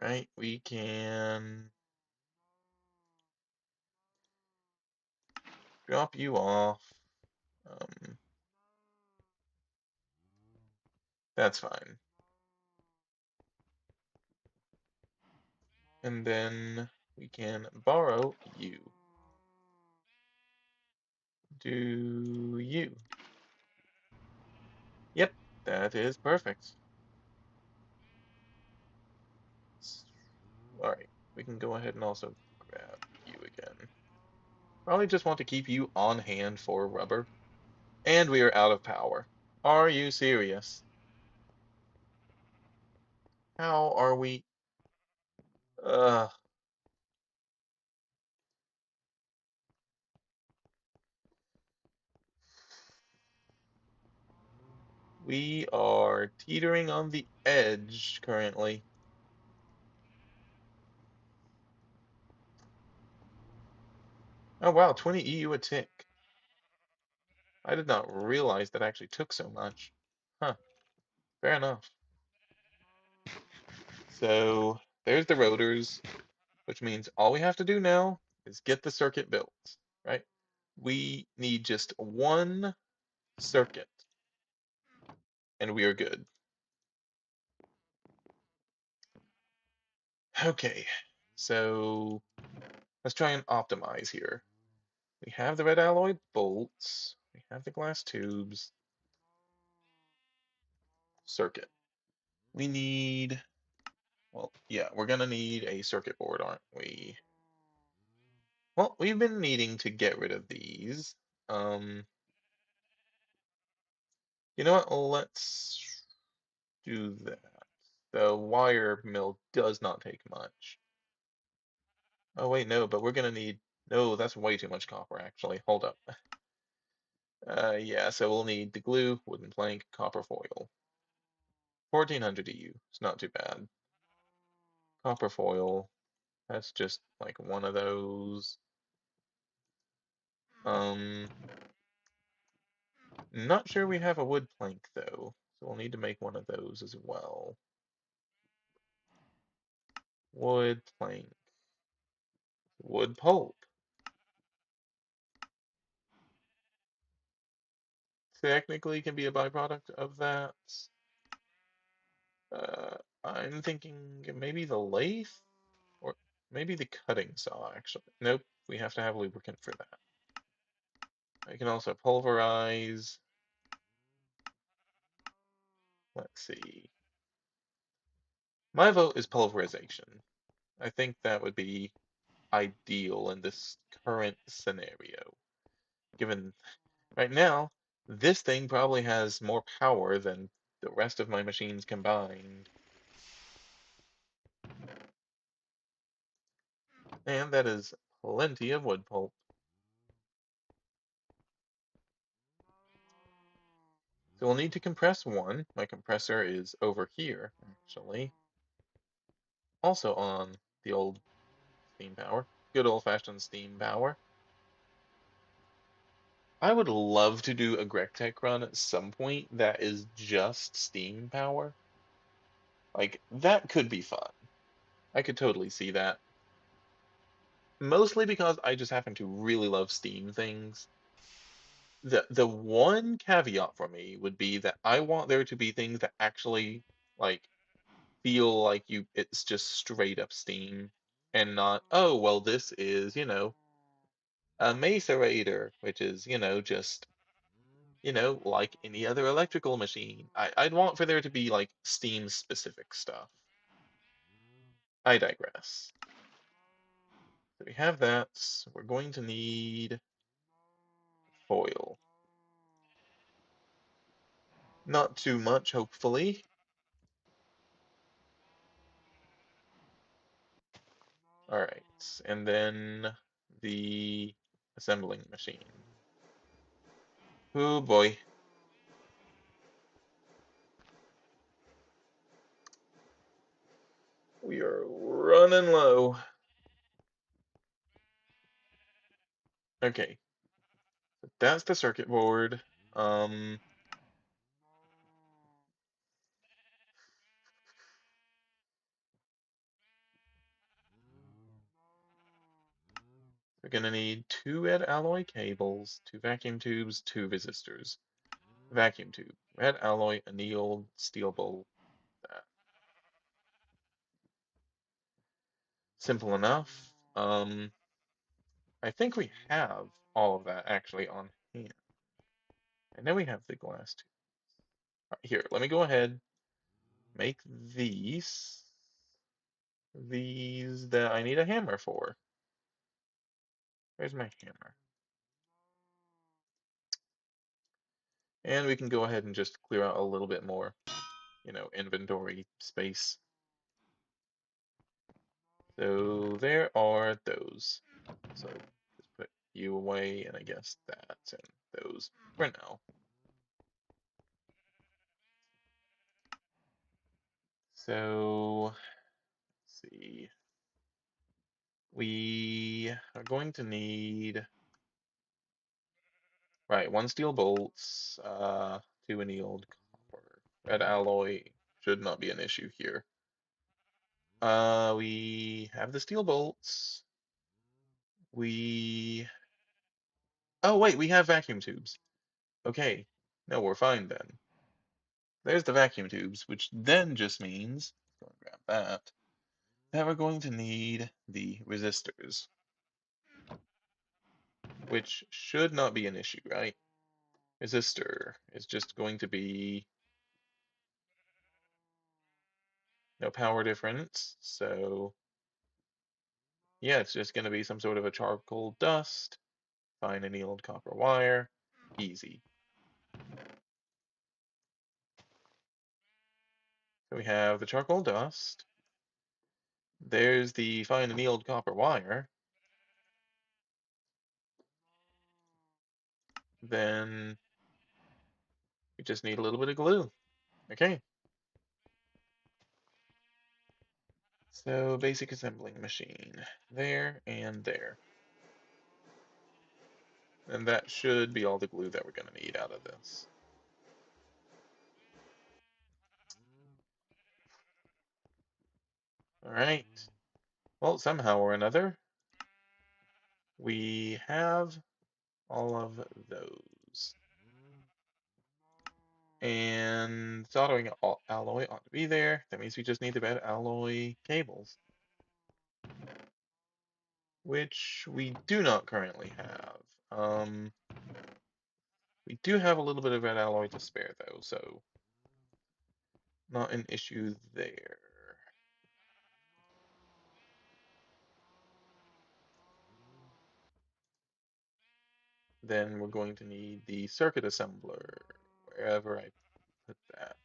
Right? We can drop you off. Um, that's fine. And then we can borrow you. Do you? Yep, that is perfect. All right, we can go ahead and also grab you again. Probably just want to keep you on hand for rubber. And we are out of power. Are you serious? How are we? Uh, we are teetering on the edge currently. Oh wow, 20 EU a tick. I did not realize that actually took so much. Huh, fair enough. So there's the rotors, which means all we have to do now is get the circuit built, right? We need just one circuit and we are good. Okay, so let's try and optimize here. We have the red alloy bolts, we have the glass tubes, circuit. We need, well, yeah, we're gonna need a circuit board, aren't we? Well, we've been needing to get rid of these. Um, you know what? Let's do that. The wire mill does not take much. Oh wait, no, but we're gonna need, no, that's way too much copper actually. Hold up. Yeah, so we'll need the glue, wooden plank, copper foil. 1400 EU. It's not too bad. Copper foil. That's just like one of those. Um, not sure we have a wood plank though, so we'll need to make one of those as well. Wood plank. Wood pulp. Technically can be a byproduct of that. Uh, I'm thinking maybe the lathe or maybe the cutting saw actually. Nope, we have to have lubricant for that. I can also pulverize. Let's see. My vote is pulverization. I think that would be ideal in this current scenario. Given right now, this thing probably has more power than the rest of my machines combined. And that is plenty of wood pulp. So we'll need to compress one. My compressor is over here, actually. Also on the old steam power. Good old-fashioned steam power. I would love to do a GregTech run at some point that is just steam power. Like, that could be fun. I could totally see that. Mostly because I just happen to really love Steam things. The one caveat for me would be that I want there to be things that actually like feel like you it's just straight up Steam and not, oh well this is, a macerator, which is, just, like any other electrical machine. I'd want for there to be like Steam specific stuff. I digress. So we have that. We're going to need foil. Not too much, hopefully. All right, and then the assembling machine. Oh boy. We are running low. Okay, that's the circuit board. Um, we're gonna need two red alloy cables, two vacuum tubes, two resistors. Vacuum tube, red alloy, annealed steel bolt. That. Simple enough. I think we have all of that actually on hand. And then we have the glass tube. Right, here, let me go ahead, make these that I need a hammer for. Where's my hammer? And we can go ahead and just clear out a little bit more, inventory space. So there are those. So just put you away, and I guess that and those for now. So let's see. We are going to need, right, one steel bolts, two annealed copper. Red alloy should not be an issue here. We have the steel bolts. We, oh wait, we have vacuum tubes. Okay, no, we're fine then. There's the vacuum tubes, which then just means, go and grab that we're going to need the resistors, which should not be an issue, right? Resistor is just going to be no power difference, so yeah, it's just going to be some sort of a charcoal dust, fine annealed copper wire, easy. So we have the charcoal dust, there's the fine annealed copper wire, then we just need a little bit of glue. Okay, so basic assembling machine, there and there. And that should be all the glue that we're going to need out of this. All right. Well, somehow or another, we have all of those. And soldering alloy ought to be there. That means we just need the red alloy cables, which we do not currently have. We do have a little bit of red alloy to spare though, so not an issue there. Then we're going to need the circuit assembler, wherever I put that.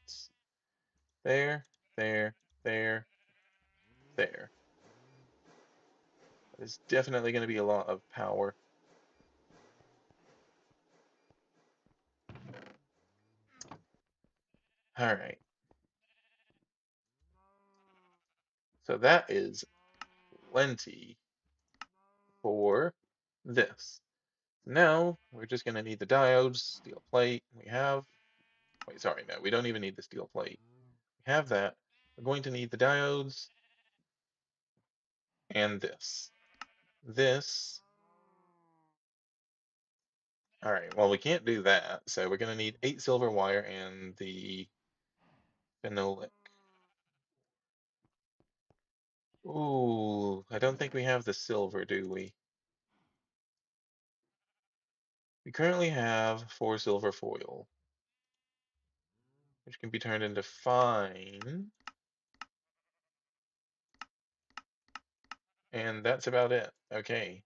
There, there, there, there. There's definitely going to be a lot of power. All right. So that is plenty for this. Now we're just going to need the diodes, steel plate. We have, wait, sorry, no, we don't even need the steel plate. We have that. We're going to need the diodes and this. This, all right, well, we can't do that. So we're going to need 8 silver wire and the phenolic. Ooh, I don't think we have the silver, do we? We currently have 4 silver foil, which can be turned into fine. And that's about it. Okay.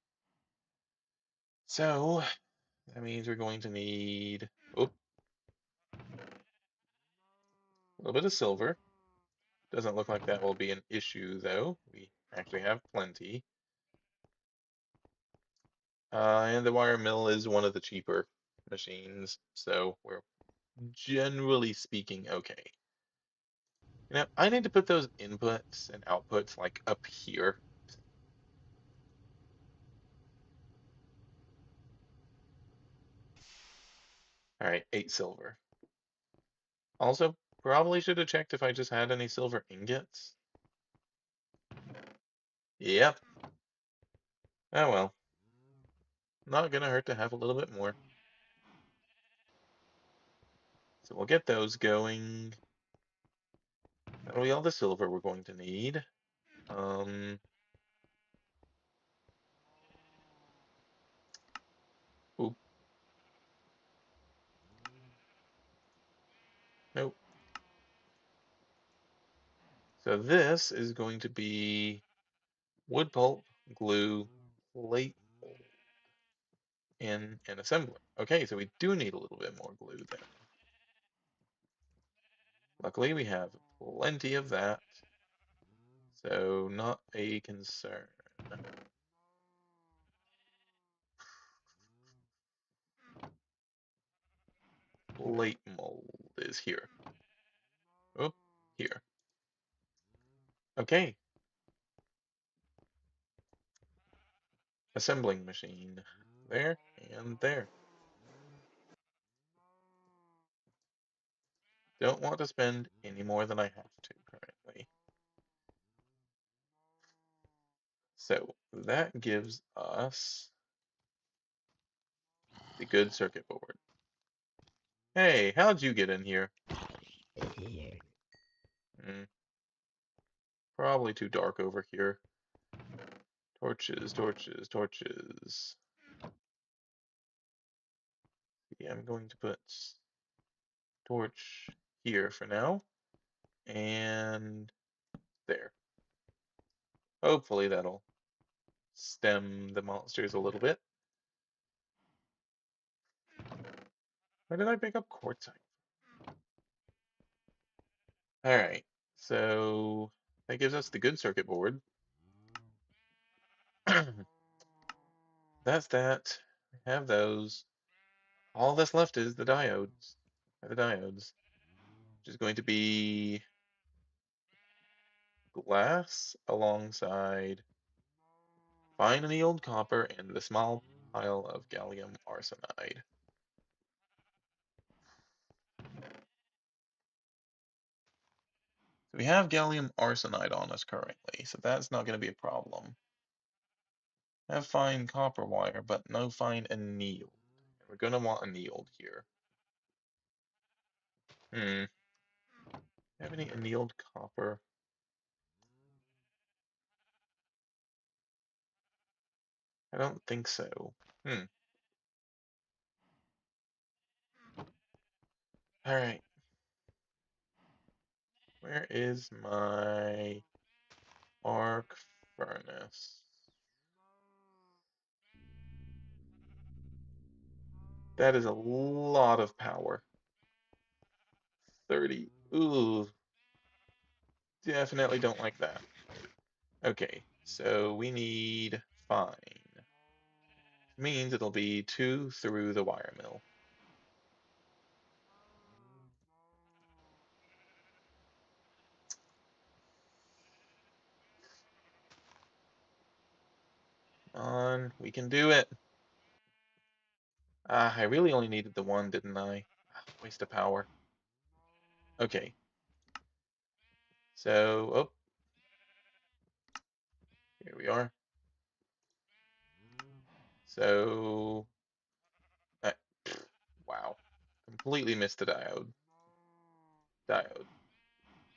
So that means we're going to need a little bit of silver. Doesn't look like that will be an issue though. We actually have plenty. And the wire mill is one of the cheaper machines, so we're generally speaking okay. I need to put those inputs and outputs like up here. All right, 8 silver. Also, probably should have checked if I just had any silver ingots. Yep. Oh well. Not gonna hurt to have a little bit more. So we'll get those going. That'll be all the silver we're going to need. Um, oop, nope. So this is going to be wood pulp, glue, plate mold in an assembler. Okay, so we do need a little bit more glue then. Luckily, we have plenty of that, so not a concern. Plate mold is here. Oh, here. Okay, assembling machine. There and there. Don't want to spend any more than I have to currently. So that gives us the good circuit board. Hey, how'd you get in here? Hmm, probably too dark over here. Torches, torches, torches. Yeah, I'm going to put torch here for now. And there. Hopefully that'll stem the monsters a little bit. Where did I pick up quartzite? Alright, so that gives us the good circuit board. That's that. We have those. All that's left is the diodes. The diodes. Which is going to be glass alongside fine annealed copper and the small pile of gallium arsenide. So we have gallium arsenide on us currently, so that's not going to be a problem. Have fine copper wire, but no fine annealed. We're going to want annealed here. Hmm. Have any annealed copper? I don't think so. Hmm. All right. Where is my arc furnace? That is a lot of power. 30. Ooh, definitely don't like that. Okay, so we need fine. Means it'll be 2 through the wire mill. On, we can do it. Ah, I really only needed the one, didn't I? Ah, waste of power. Okay, so, oh, here we are. So, uh, wow, completely missed the diode. Diode,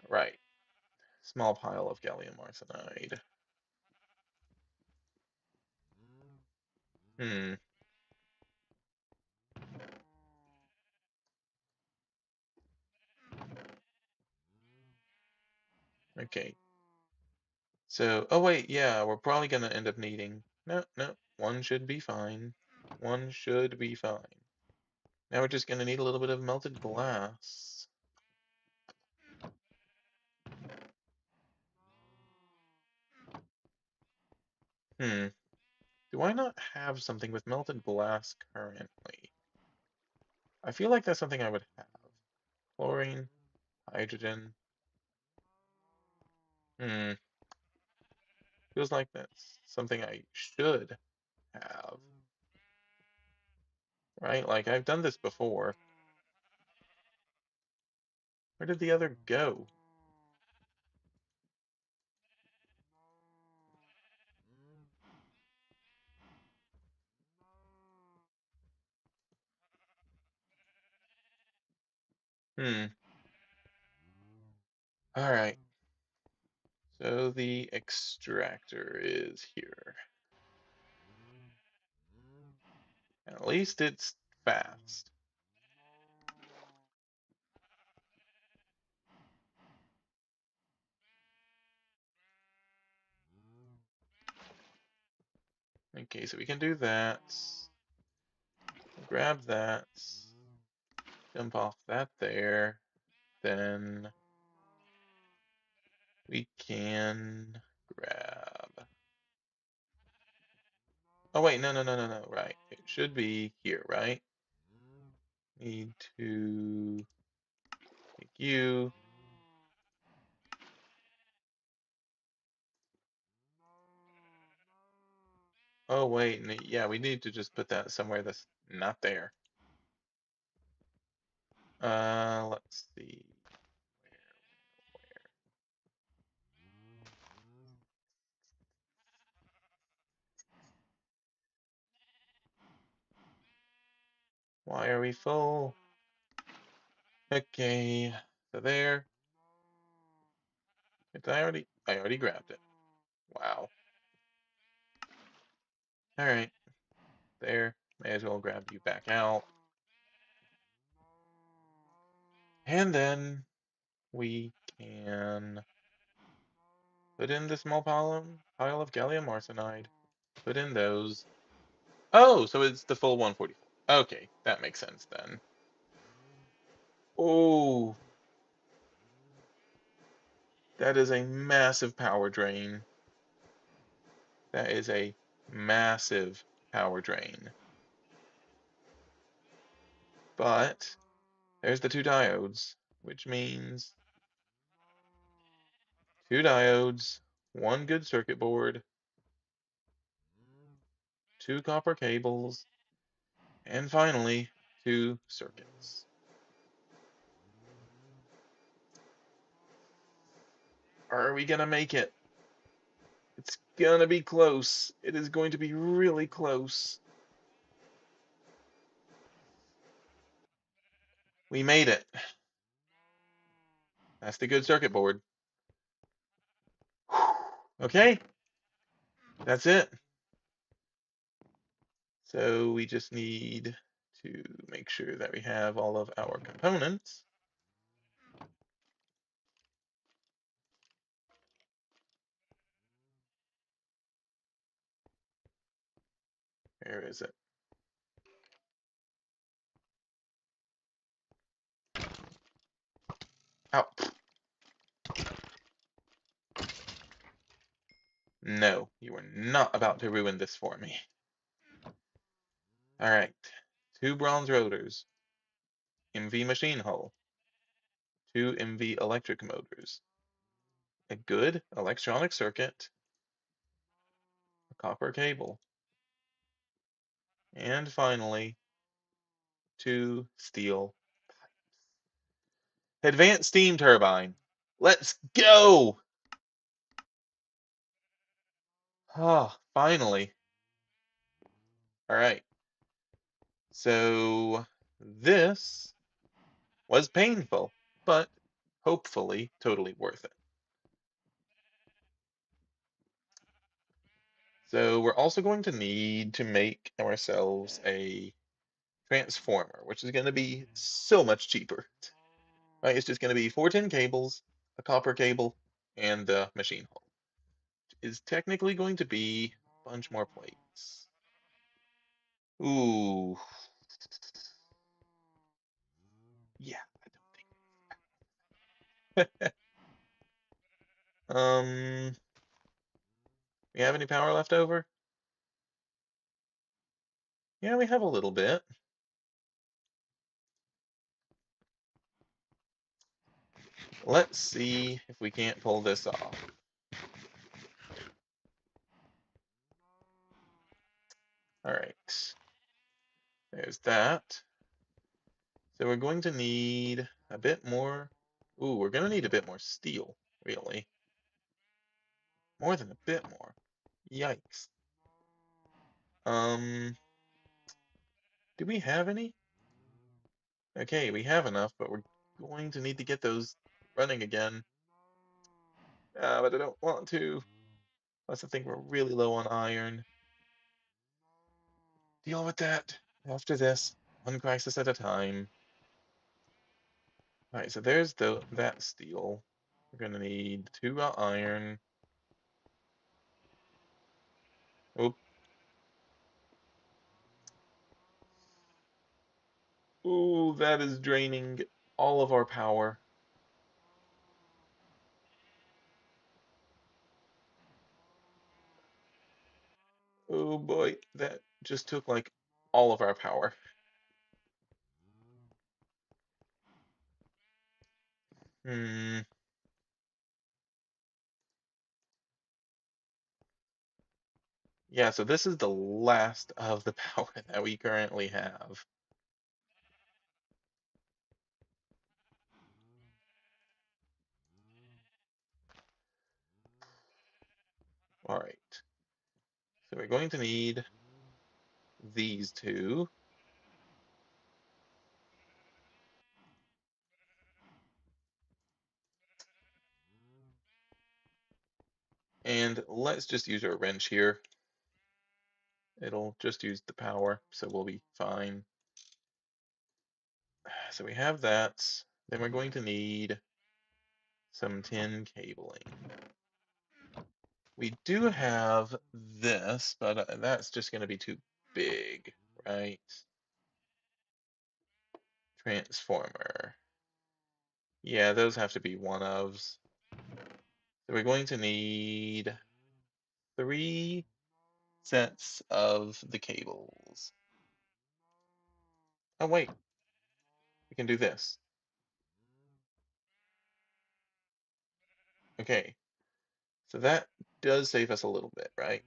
right. Small pile of gallium arsenide. Hmm, okay. So, oh wait, yeah, we're probably gonna end up needing, no, no, one should be fine. One should be fine. Now we're just gonna need a little bit of melted glass. Hmm, do I not have something with melted glass currently? I feel like that's something I would have. Chlorine, hydrogen. Hmm. Feels like that's something I should have. Right? Like I've done this before. Where did the other go? Hmm. All right. So the extractor is here. At least it's fast. Okay, so we can do that. Grab that. Jump off that there. Then we can grab. Oh wait, no, no, no, no, no. Right. It should be here, right? Need to make you. Oh wait, yeah, we need to just put that somewhere that's not there. Let's see. Why are we full? Okay, so there. Did I already grabbed it. Wow. All right, there. May as well grab you back out. And then we can put in the small pile of gallium arsenide. Put in those. Oh, so it's the full 144. Okay, that makes sense then. Oh, that is a massive power drain. That is a massive power drain. But there's the two diodes, which means two diodes, one good circuit board, two copper cables, and finally, two circuits. Are we gonna make it? It's gonna be close. It is going to be really close. We made it. That's the good circuit board. Okay, that's it. So we just need to make sure that we have all of our components. Where is it? Oh, no, you are not about to ruin this for me. All right, two bronze rotors, MV machine hull, two MV electric motors, a good electronic circuit, a copper cable, and finally, two steel pipes. Advanced steam turbine. Let's go! Ah, finally. All right. So this was painful, but hopefully totally worth it. So we're also going to need to make ourselves a transformer, which is going to be so much cheaper. Right? It's just going to be 410 cables, a copper cable, and the machine hull. Is technically going to be a bunch more plates. Ooh, yeah, I don't think. We have any power left over? Yeah, we have a little bit. Let's see if we can't pull this off. All right. There's that. So we're going to need a bit more. Ooh, we're going to need a bit more steel, really. More than a bit more. Yikes. Um, do we have any? Okay, we have enough, but we're going to need to get those running again. But I don't want to. Plus, I think we're really low on iron. Deal with that after this, one crisis at a time. All right, so there's that steel. We're gonna need 2 raw iron. Oop. Ooh, that is draining all of our power. Oh boy, that just took like all of our power. Hmm. Yeah, so this is the last of the power that we currently have. All right. So we're going to need these two. And let's just use our wrench here. It'll just use the power, so we'll be fine. So we have that. Then we're going to need some tin cabling. We do have this, but that's just going to be too big, right? Transformer. Yeah, those have to be one ofs. So we're going to need 3 sets of the cables. Oh wait, we can do this. Okay, so that does save us a little bit, right?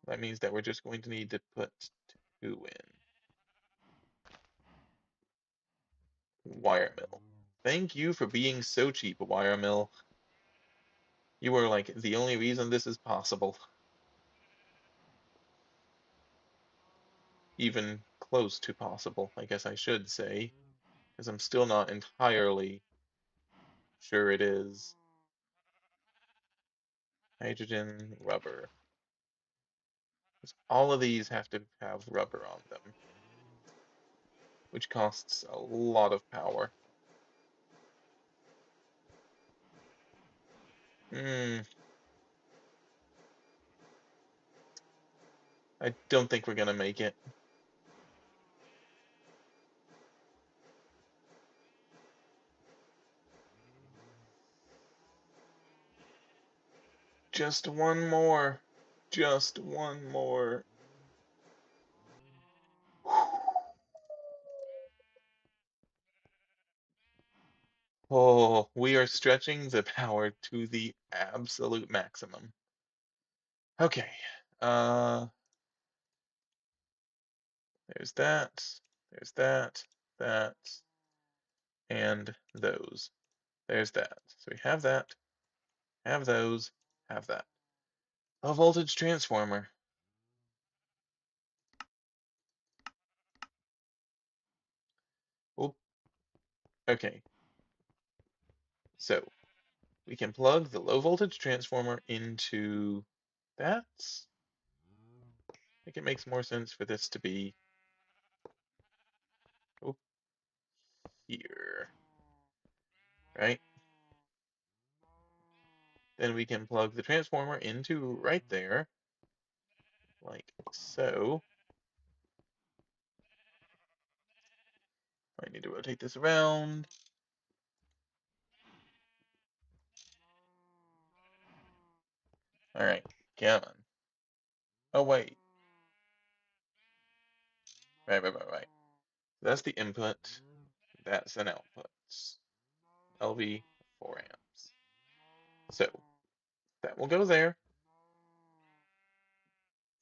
That means that we're just going to need to put 2 in. Wire mill. Thank you for being so cheap, wire mill. You are like the only reason this is possible. Even close to possible, I guess I should say, because I'm still not entirely sure it is. Hydrogen, rubber. All of these have to have rubber on them, which costs a lot of power. Hmm, I don't think we're gonna make it. Just one more. Just one more. Oh, we are stretching the power to the absolute maximum. Okay. Uh, there's that. There's that. That. And those. There's that. So we have those, have that. A voltage transformer. Oh, okay. So we can plug the low voltage transformer into that. I think it makes more sense for this to be oh, here, right? Then we can plug the transformer into right there, like so. I need to rotate this around. All right, come on. Oh, wait. Right. That's the input. That's an output. LV 4 amps. So that will go there.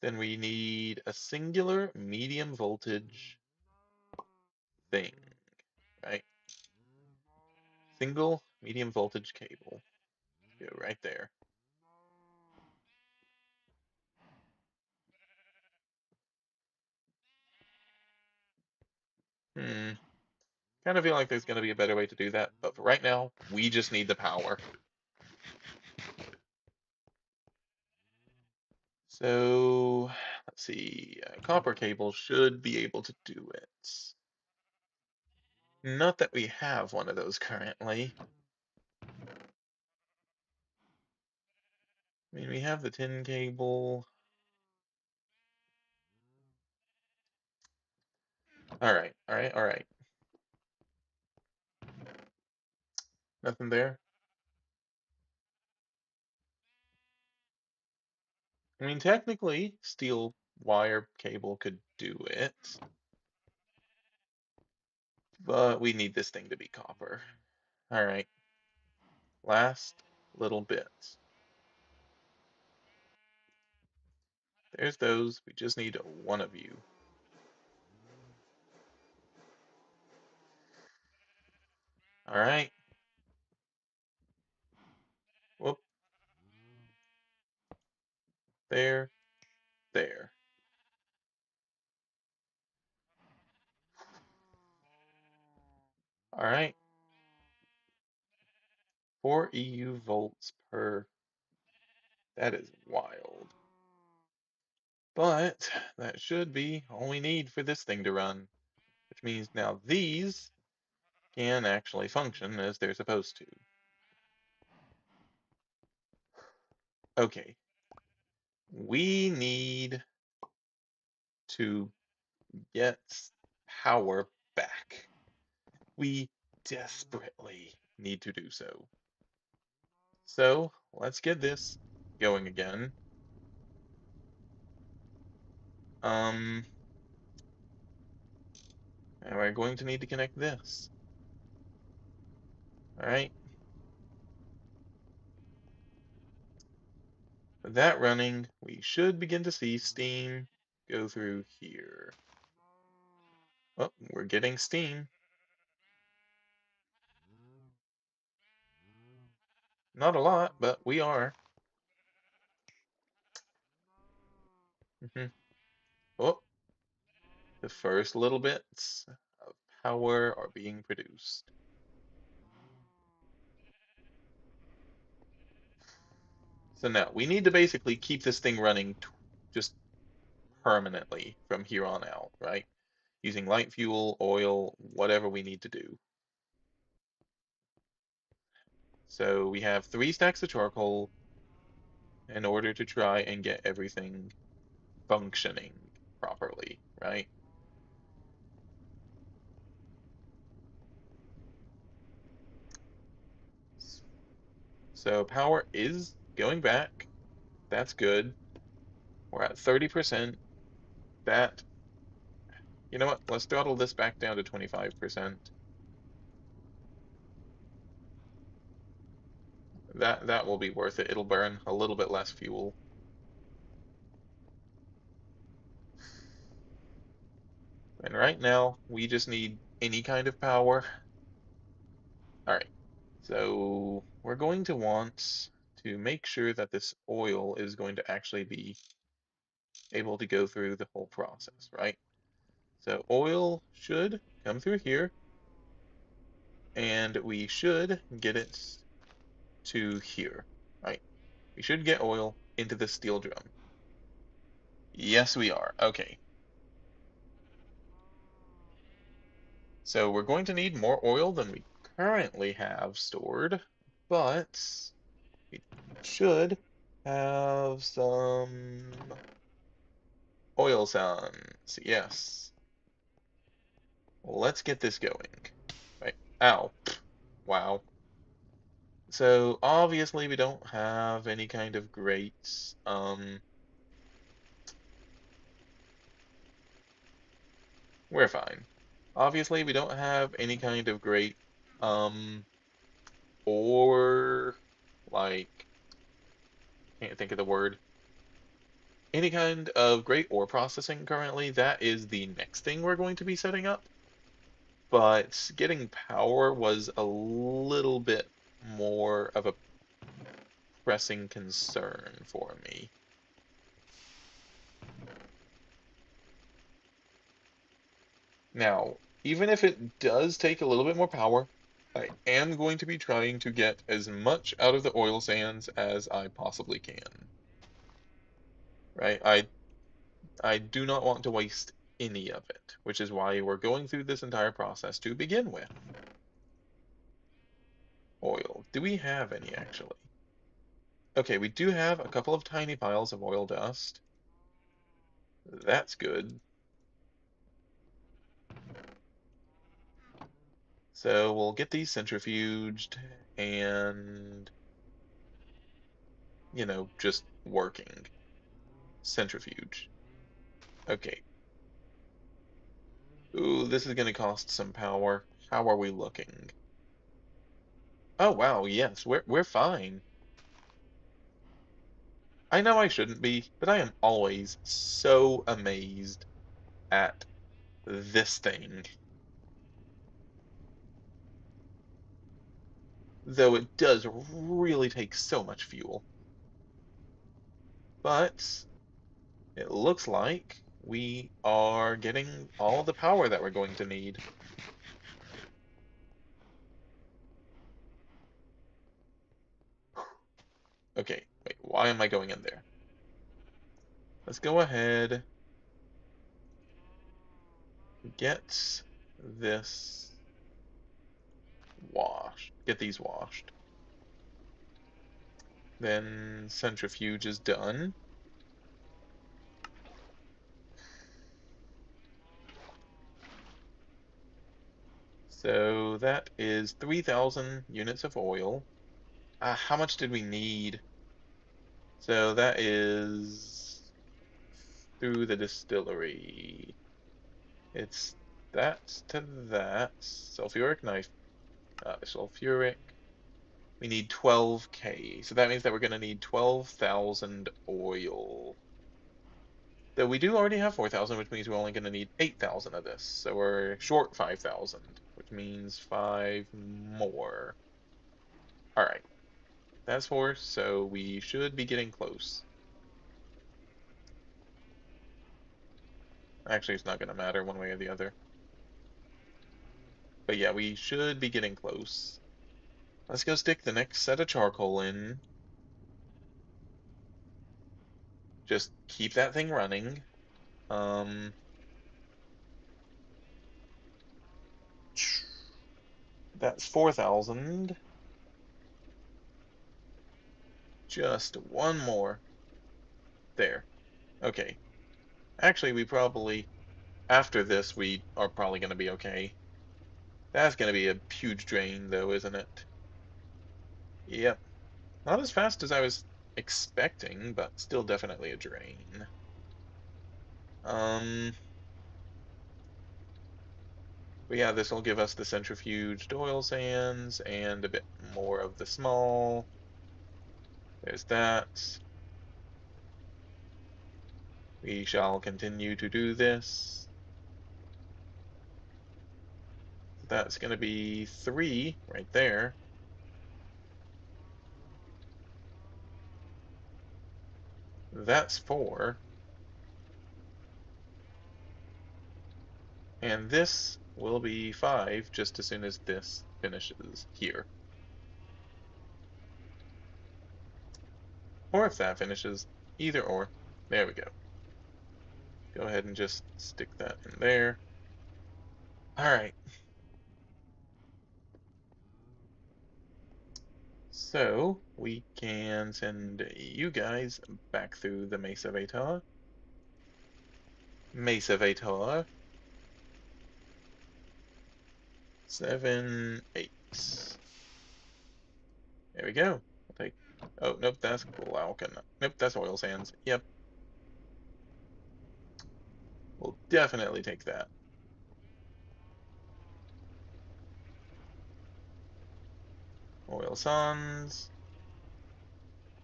Then we need a singular medium voltage thing, right? Single medium voltage cable. Go right there. Kind of feel like there's going to be a better way to do that, but for right now, we just need the power. So, let's see. Copper cable should be able to do it. Not that we have one of those currently. I mean, we have the tin cable. All right, all right, all right. Nothing there. I mean, technically, steel wire cable could do it, but we need this thing to be copper. All right, last little bit. There's those. We just need one of you. All right. Whoop. There. There. All right. 4 EU volts per. That is wild. But that should be all we need for this thing to run, which means now these can actually function as they're supposed to. Okay. We need to get power back. We desperately need to do so. So let's get this going again. Um, and we're going to need to connect this. All right. With that running, we should begin to see steam go through here. Oh, we're getting steam. Not a lot, but we are. Mhm. Oh, the first little bits of power are being produced. So now we need to basically keep this thing running just permanently from here on out, right? Using light fuel, oil, whatever we need to do. So we have 3 stacks of charcoal in order to try and get everything functioning properly, right? So power is going back. That's good. We're at 30%. That, you know what? Let's throttle this back down to 25%. That will be worth it. It'll burn a little bit less fuel. And right now, we just need any kind of power. All right. So we're going to want to make sure that this oil is going to actually be able to go through the whole process, right? So oil should come through here, and we should get it to here, right? We should get oil into the steel drum. Yes, we are. Okay. So we're going to need more oil than we currently have stored, but we should have some oil sands. Yes. Let's get this going. Right. Ow. Wow. So obviously we don't have any kind of great we're fine. Obviously we don't have any kind of great um or like can't think of the word. any kind of great ore processing currently, that is the next thing we're going to be setting up. But getting power was a little bit more of a pressing concern for me. Now, even if it does take a little bit more power, I am going to be trying to get as much out of the oil sands as I possibly can. Right? I do not want to waste any of it, which is why we're going through this entire process to begin with. Oil. Do we have any actually? Okay, we do have a couple of tiny piles of oil dust. That's good. So we'll get these centrifuged and, just working. Centrifuge. Okay. Ooh, this is going to cost some power. How are we looking? Oh, wow, yes, we're fine. I know I shouldn't be, but I am always so amazed at this thing. Though it does really take so much fuel. But it looks like we are getting all the power that we're going to need. Okay, wait, why am I going in there? Let's go ahead, get this washed. Get these washed. Then centrifuge is done. So that is 3,000 units of oil. How much did we need? So that is through the distillery. It's that to that. Sulfuric knife, sulfuric. We need 12K. So that means that we're going to need 12,000 oil. Though we do already have 4,000, which means we're only going to need 8,000 of this. So we're short 5,000, which means 5 more. All right. That's 4, so we should be getting close. Actually, it's not going to matter one way or the other. But yeah, we should be getting close. Let's go stick the next set of charcoal in. Just keep that thing running. That's 4,000. Just one more. There. Okay. Actually, after this, we are probably going to be okay. That's going to be a huge drain, though, isn't it? Yep. Not as fast as I was expecting, but still definitely a drain. Um, but yeah, this will give us the centrifuged oil sands and a bit more of the small. There's that. We shall continue to do this. That's going to be 3 right there. That's 4. And this will be 5 just as soon as this finishes here. Or if that finishes, either or. There we go. Go ahead and just stick that in there. All right. So we can send you guys back through the Mesa Vator. Mesa Vator. 7, 8. There we go. I'll take. Oh, nope, that's Glaucon. Nope, that's oil sands. Yep, we'll definitely take that. Oil sands.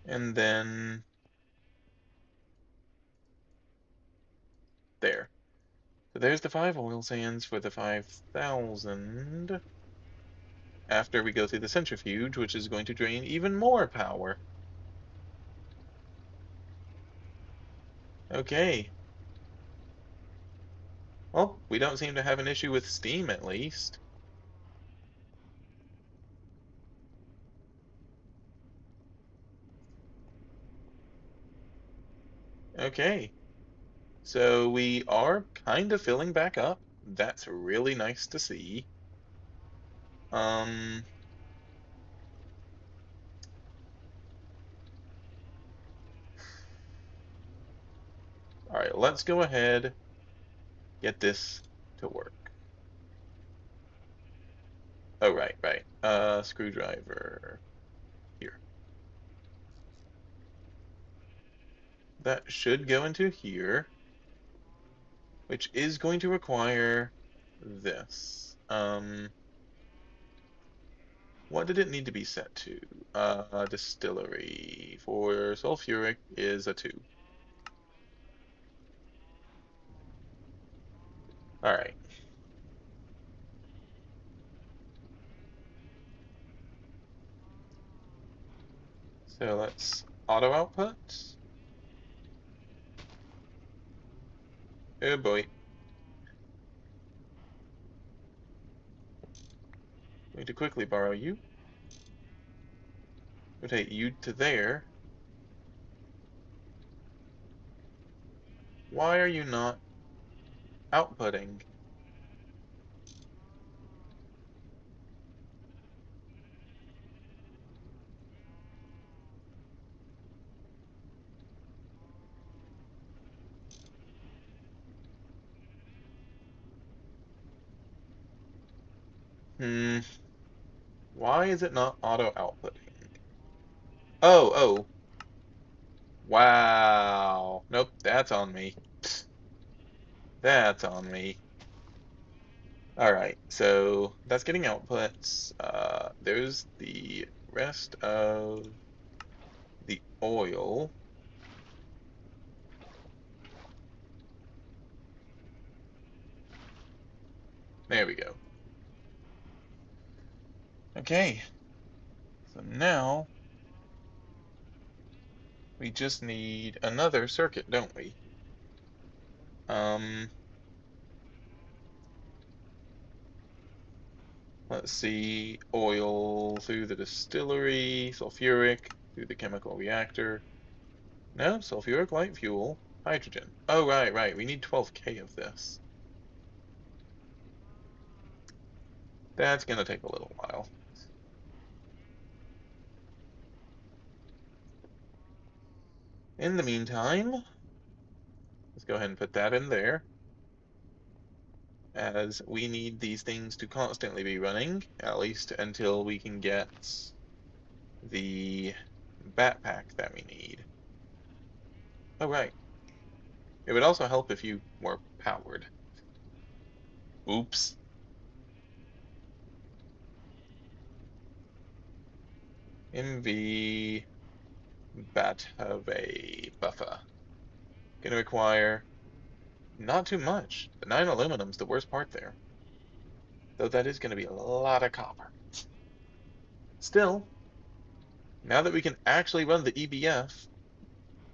And then So there's the 5 oil sands for the 5,000 after we go through the centrifuge, which is going to drain even more power. Okay. Well, we don't seem to have an issue with steam at least. Okay. So we are kind of filling back up. That's really nice to see. Um, all right, let's go ahead, get this to work. Oh, right, right. Screwdriver here. That should go into here, which is going to require this. What did it need to be set to? Distillery for sulfuric is a 2. All right. So let's auto output. Oh boy. Going to quickly borrow you. Rotate you to there. Why are you not outputting? Hmm. Why is it not auto outputting? Oh, oh. Wow. Nope, that's on me. That's on me. All right, so that's getting outputs. There's the rest of the oil. There we go. Okay, so now we just need another circuit, don't we? Um, let's see, oil through the distillery, sulfuric through the chemical reactor. No, sulfuric light fuel, hydrogen. Oh, right, right. We need 12K of this. That's gonna take a little while. In the meantime, let's go ahead and put that in there, as we need these things to constantly be running, at least until we can get the backpack that we need. Oh, right. It would also help if you were powered. Oops. MV Batave buffer. Gonna require not too much. The 9 aluminum's the worst part there. Though that is gonna be a lot of copper. Still, now that we can actually run the EBF,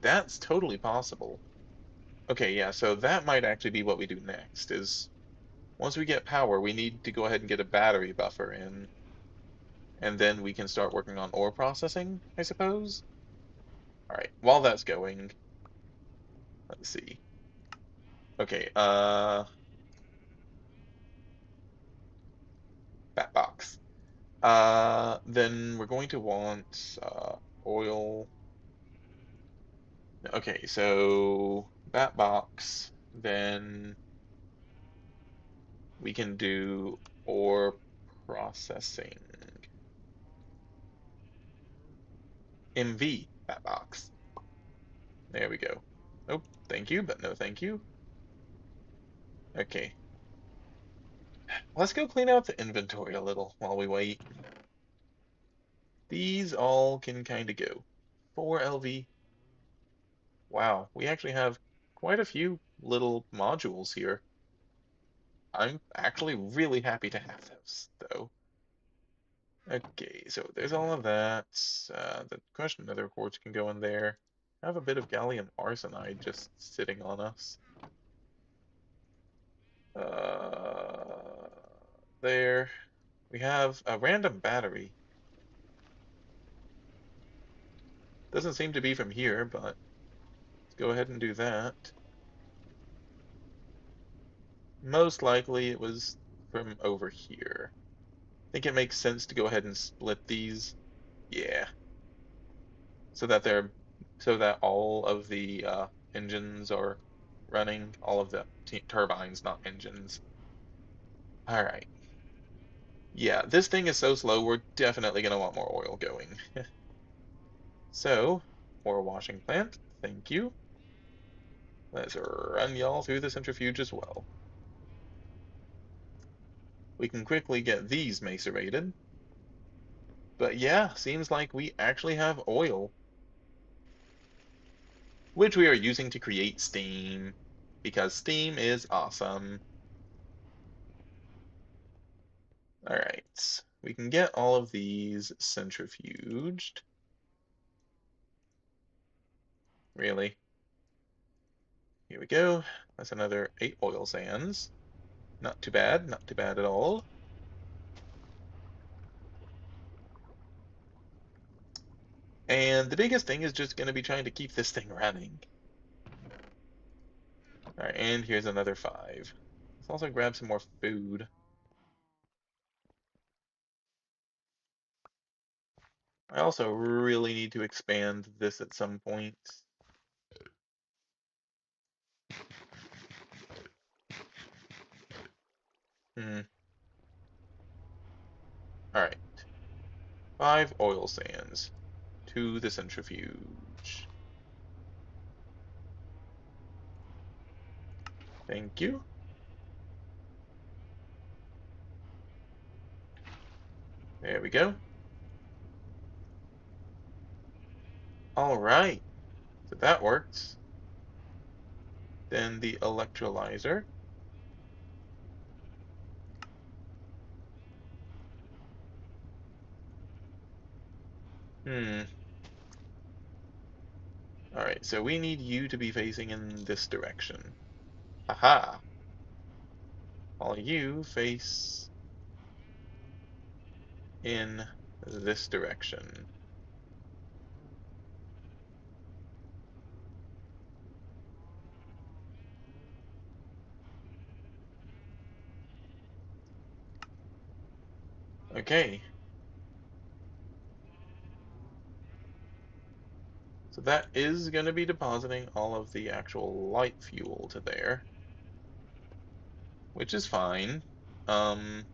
that's totally possible. Okay, yeah, so that might actually be what we do next, is once we get power, we need to go ahead and get a battery buffer in, and then we can start working on ore processing, I suppose. All right, while that's going, let's see. Okay, that box. Then we're going to want oil. Okay, so that box, then we can do ore processing. MV, that box. There we go. Oh, thank you, but no thank you. Okay, let's go clean out the inventory a little while we wait. These all can kind of go. 4 LV. Wow, we actually have quite a few little modules here. I'm actually really happy to have those, though. Okay, so there's all of that. The crushed nether quartz can go in there. I have a bit of gallium arsenide just sitting on us. Uh, there. We have a random battery. Doesn't seem to be from here, but let's go ahead and do that. Most likely it was from over here. I think it makes sense to go ahead and split these. Yeah, so that they're so that all of the engines are running, all of the turbines, not engines. All right. Yeah, this thing is so slow, we're definitely gonna want more oil going. So, more washing plant. Thank you. Let's run y'all through the centrifuge as well. We can quickly get these macerated. But yeah, seems like we actually have oil, which we are using to create steam, because steam is awesome. All right, we can get all of these centrifuged. Really? Here we go. That's another 8 oil sands. Not too bad, not too bad at all. And the biggest thing is just going to be trying to keep this thing running. All right, and here's another 5. Let's also grab some more food. I also really need to expand this at some point. Hmm. All right. 5 oil sands to the centrifuge. Thank you. There we go. All right. So that works. Then the electrolyzer. Hmm. All right. So we need you to be facing in this direction. Aha. All you face in this direction. Okay. So that is going to be depositing all of the actual light fuel to there, which is fine. Um,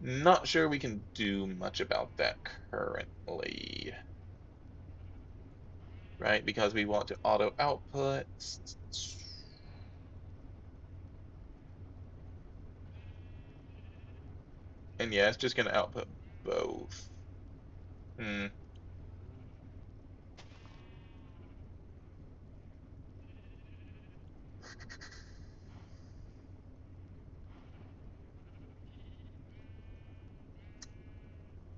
Not sure we can do much about that currently, right? Because we want to auto output. And yeah, it's just going to output both. Hmm.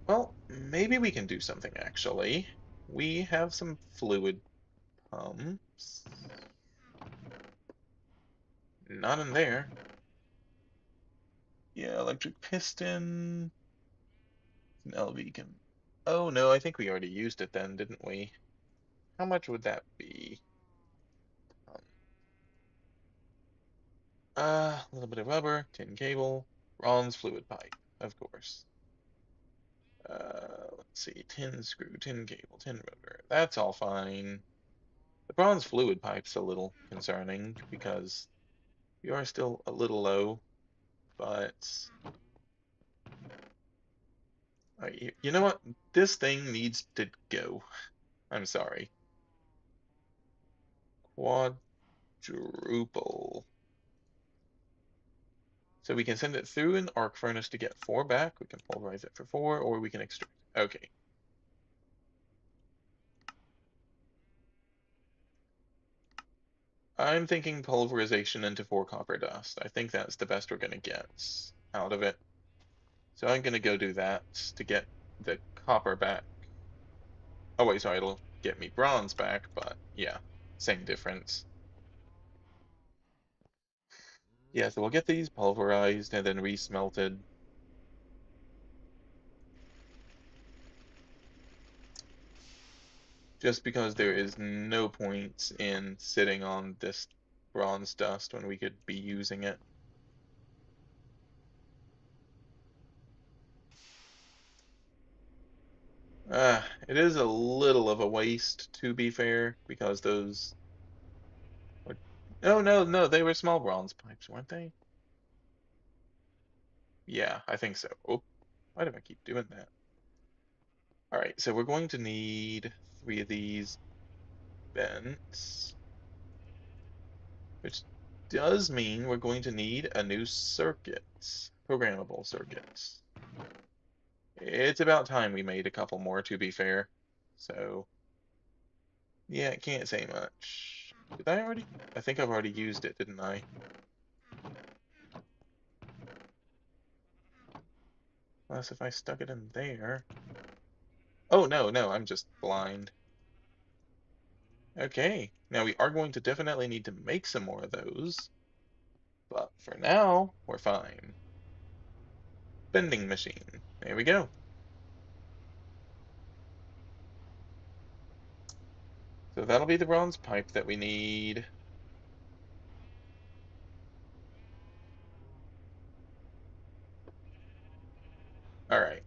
Well, maybe we can do something actually. We have some fluid pumps. Not in there. Yeah, electric piston. An LV can. Oh no, I think we already used it then, didn't we? How much would that be? Um, a little bit of rubber, tin cable, bronze fluid pipe, of course. Let's see, tin screw, tin cable, tin rotor. That's all fine. The bronze fluid pipe's a little concerning because we are still a little low, but you know what? This thing needs to go. I'm sorry. Quadruple. So we can send it through an arc furnace to get 4 back. We can pulverize it for 4, or we can extract. Okay. I'm thinking pulverization into 4 copper dust. I think that's the best we're gonna get out of it. So I'm gonna go do that to get the copper back. Oh wait, sorry, it'll get me bronze back, but yeah, same difference. Yeah, so we'll get these pulverized and then resmelted. Just because there is no point in sitting on this bronze dust when we could be using it. It is a little of a waste, to be fair, because those were... Oh, no, no, they were small bronze pipes, weren't they? Yeah, I think so. Oh, why do I keep doing that? All right, so we're going to need 3 of these bents, which does mean we're going to need a new circuit, programmable circuits. It's about time we made a couple more, to be fair. So, yeah, I can't say much. Did I already? I think I've already used it, didn't I? Unless if I stuck it in there. Oh, no, no, I'm just blind. Okay, now we are going to definitely need to make some more of those. But for now, we're fine. Vending machine. There we go. So that'll be the bronze pipe that we need. All right.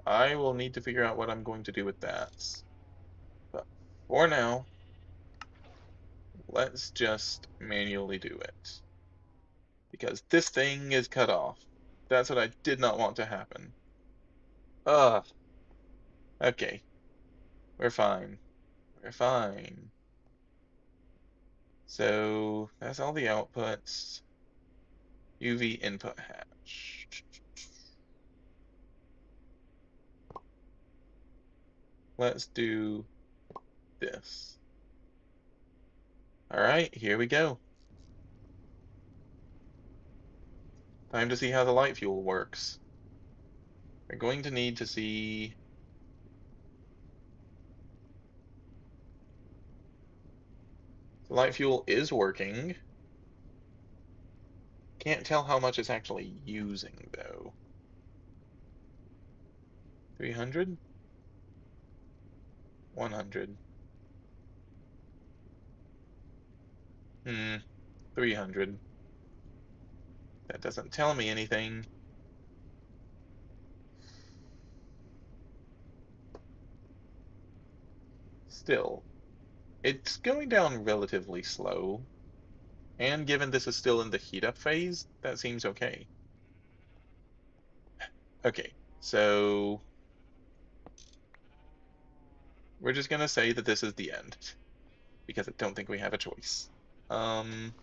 I will need to figure out what I'm going to do with that. But for now, let's just manually do it. Because this thing is cut off. That's what I did not want to happen. Ugh. Okay. We're fine. We're fine. So that's all the outputs. UV input hatch. Let's do this. All right, here we go. Time to see how the light fuel works. We're going to need to see... The light fuel is working. Can't tell how much it's actually using, though. 300? 100. 300. That doesn't tell me anything. Still, it's going down relatively slow. And given this is still in the heat up phase, that seems okay. Okay, so we're just gonna say that this is the end because I don't think we have a choice. Um,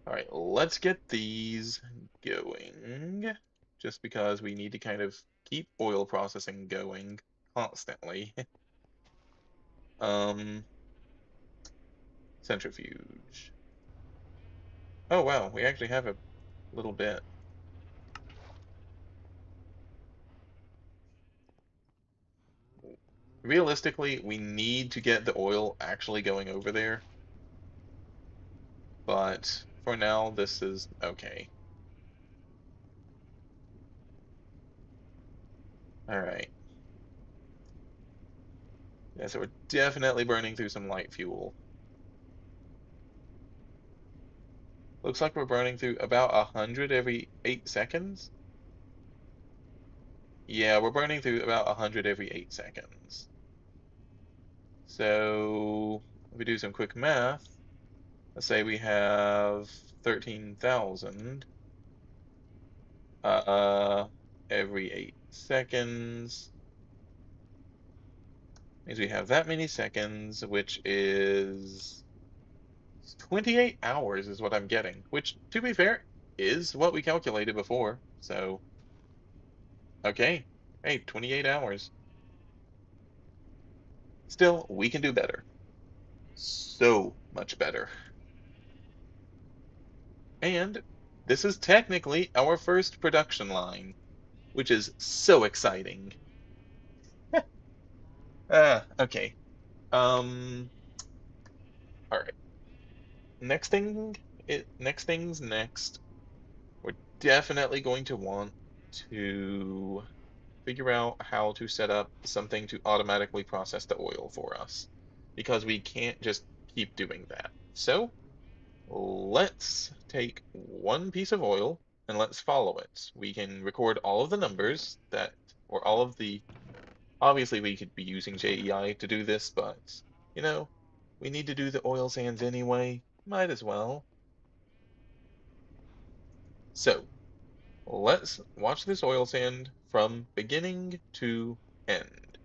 all right, let's get these going just because we need to kind of keep oil processing going constantly. Um, Centrifuge. Oh wow, we actually have a little bit. Realistically, we need to get the oil actually going over there, but for now, this is okay. All right. Yeah, so we're definitely burning through some light fuel. Looks like we're burning through about 100 every 8 seconds. Yeah, we're burning through about 100 every 8 seconds. So if we do some quick math, let's say we have 13,000 uh, every 8 seconds. Means we have that many seconds, which is 28 hours is what I'm getting, which, to be fair, is what we calculated before. So, okay. Hey, 28 hours. Still, we can do better. So much better. And this is technically our first production line, which is so exciting. Okay. Um, all right. Next thing's next. We're definitely going to want to figure out how to set up something to automatically process the oil for us, because we can't just keep doing that. So let's take one piece of oil and let's follow it. We can record all of the numbers that, or all of the, obviously we could be using JEI to do this, but you know, we need to do the oil sands anyway. Might as well. So let's watch this oil sand from beginning to end.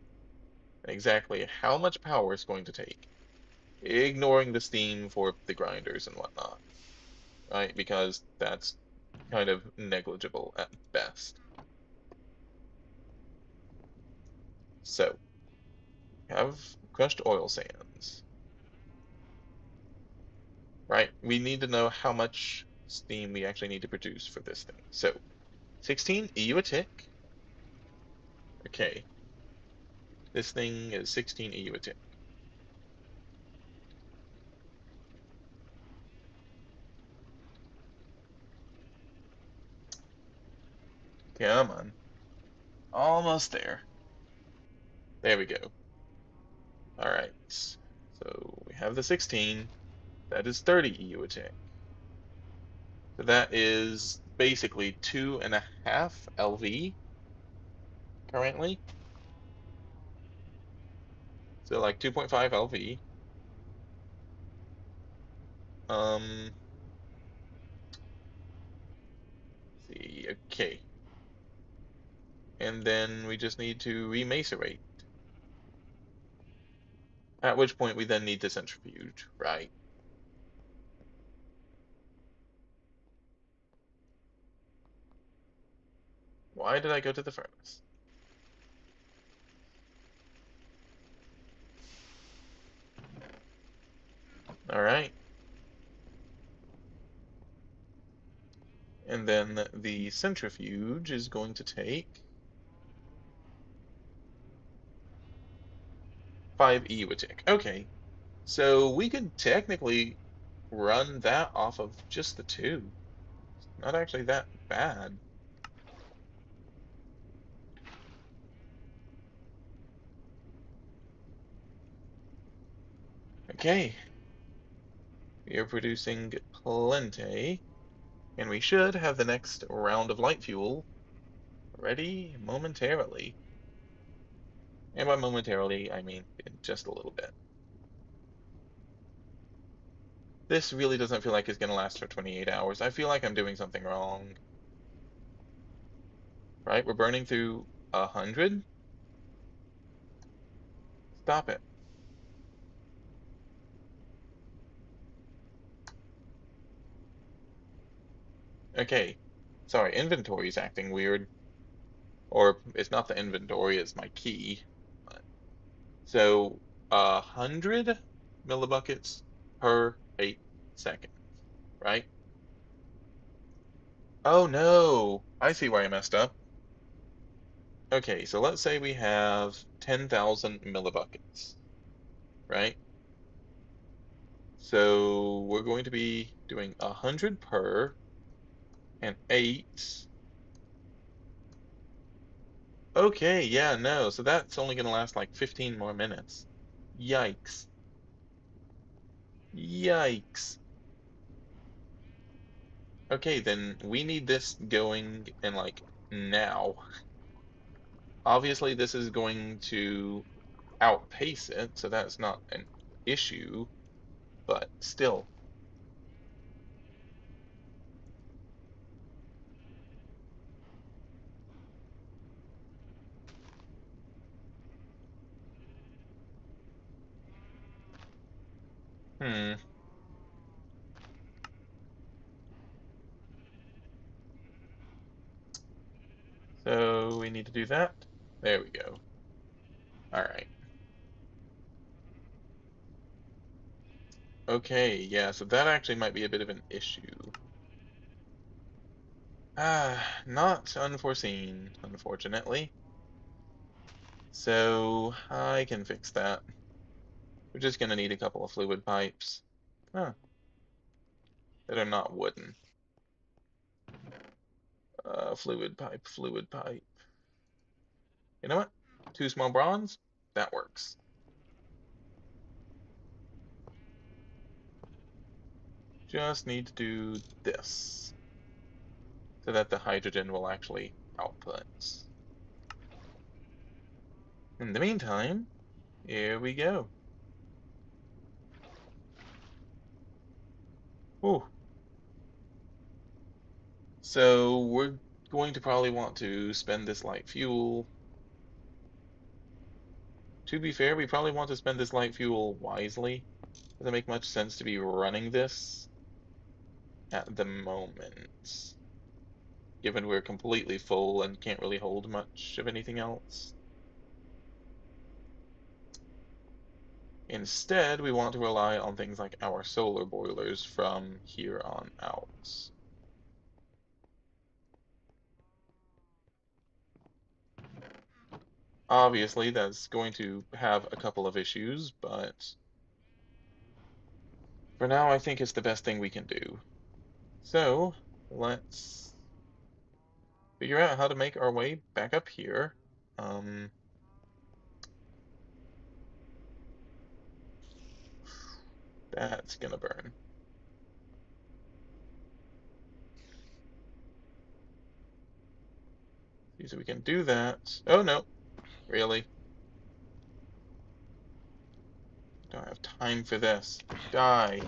Exactly how much power it's going to take, ignoring the steam for the grinders and whatnot, right? Because that's kind of negligible at best. So, have crushed oil sands, right? We need to know how much steam we actually need to produce for this thing. So, 16 EU a tick. Okay, this thing is 16 EU a tick. Come on. Almost there. There we go. All right. So we have the 16. That is 30 EU a tick. So that is basically 2.5 LV currently. So like 2.5 LV. Um, see, okay. And then we just need to remacerate. At which point we then need the centrifuge, right? Why did I go to the furnace? All right. And then the centrifuge is going to take 5 EU a tick. Okay. So we could technically run that off of just the two. Not actually that bad. Okay, we are producing plenty, and we should have the next round of light fuel ready momentarily. And by momentarily, I mean in just a little bit. This really doesn't feel like it's going to last for 28 hours. I feel like I'm doing something wrong. Right? We're burning through 100? Stop it. Okay. Sorry, inventory is acting weird. Or it's not the inventory, it's my key. So 100 millibuckets per 8 seconds, right? Oh no, I see why I messed up. Okay, so let's say we have 10,000 millibuckets, right? So we're going to be doing 100 per and 8. Okay, yeah, no, so that's only going to last like 15 more minutes. Yikes. Yikes. Okay, then we need this going in like now. Obviously, this is going to outpace it, so that's not an issue, but still. Hmm. we need to do that. There we go. All right. Okay, yeah, so that actually might be a bit of an issue. Not unforeseen, unfortunately. So I can fix that. We're just gonna need a couple of fluid pipes. Huh, that are not wooden. Fluid pipe, fluid pipe. You know what? Two small bronze? That works. Just need to do this so that the hydrogen will actually output. In the meantime, here we go. Ooh. So we're going to probably want to spend this light fuel. To be fair, we probably want to spend this light fuel wisely. Doesn't make much sense to be running this at the moment, given we're completely full and can't really hold much of anything else. Instead, we want to rely on things like our solar boilers from here on out. Obviously, that's going to have a couple of issues, but for now, I think it's the best thing we can do. So, let's figure out how to make our way back up here. Um, that's gonna burn. See, so we can do that. Oh no, really? Don't have time for this. Die.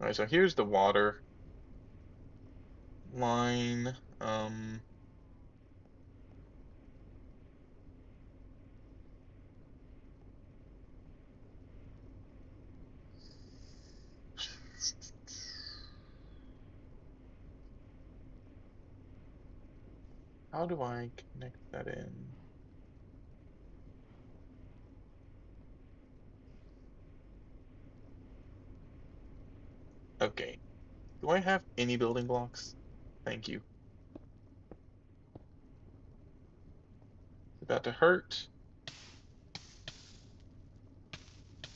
Alright, so here's the water line. How do I connect that in? Okay. Do I have any building blocks? Thank you. It's about to hurt.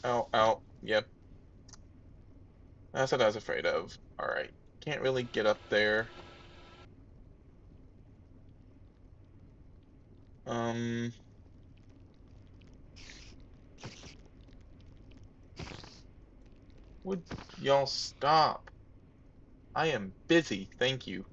Ow, ow. Yep. That's what I was afraid of. Alright. Can't really get up there. Um, would y'all stop? I am busy, thank you.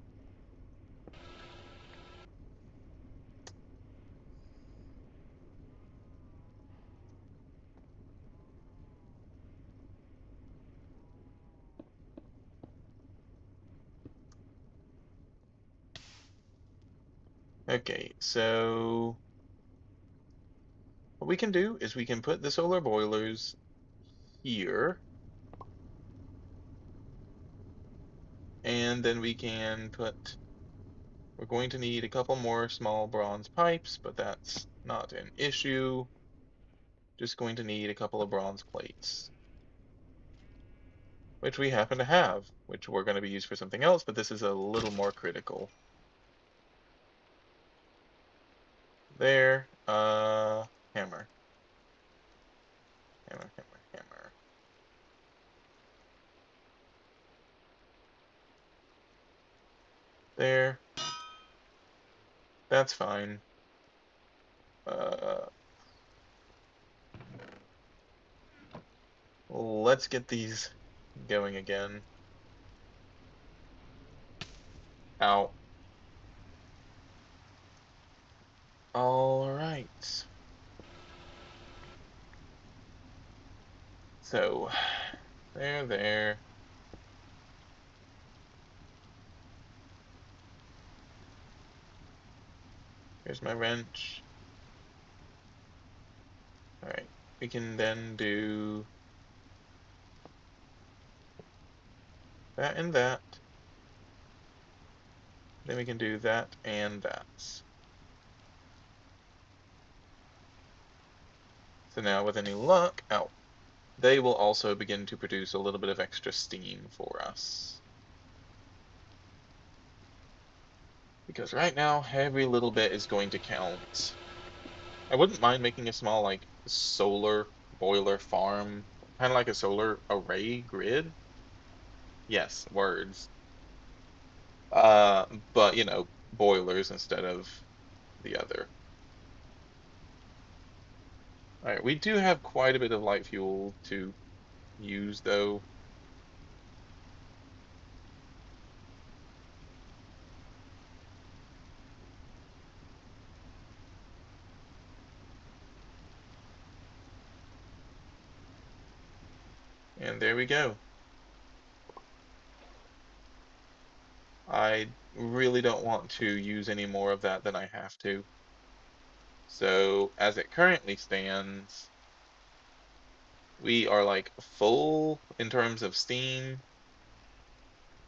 Okay, so what we can do is we can put the solar boilers here, and then we can put, we're going to need a couple more small bronze pipes, but that's not an issue. Just going to need a couple of bronze plates, which we happen to have, which we're going to be used for something else, but this is a little more critical. There, hammer. Hammer, hammer, hammer. There. That's fine. Uh, let's get these going again. Ow. All right. So, there. Here's my wrench. All right. We can then do that and that. then we can do that and that. So now with any luck, oh, they will also begin to produce a little bit of extra steam for us. Because right now, every little bit is going to count. I wouldn't mind making a small, like, solar boiler farm, kind of like a solar array grid. Yes, words. But, boilers instead of the other. All right, we do have quite a bit of light fuel to use, though. And there we go. I really don't want to use any more of that than I have to. So as it currently stands, we are like full in terms of steam,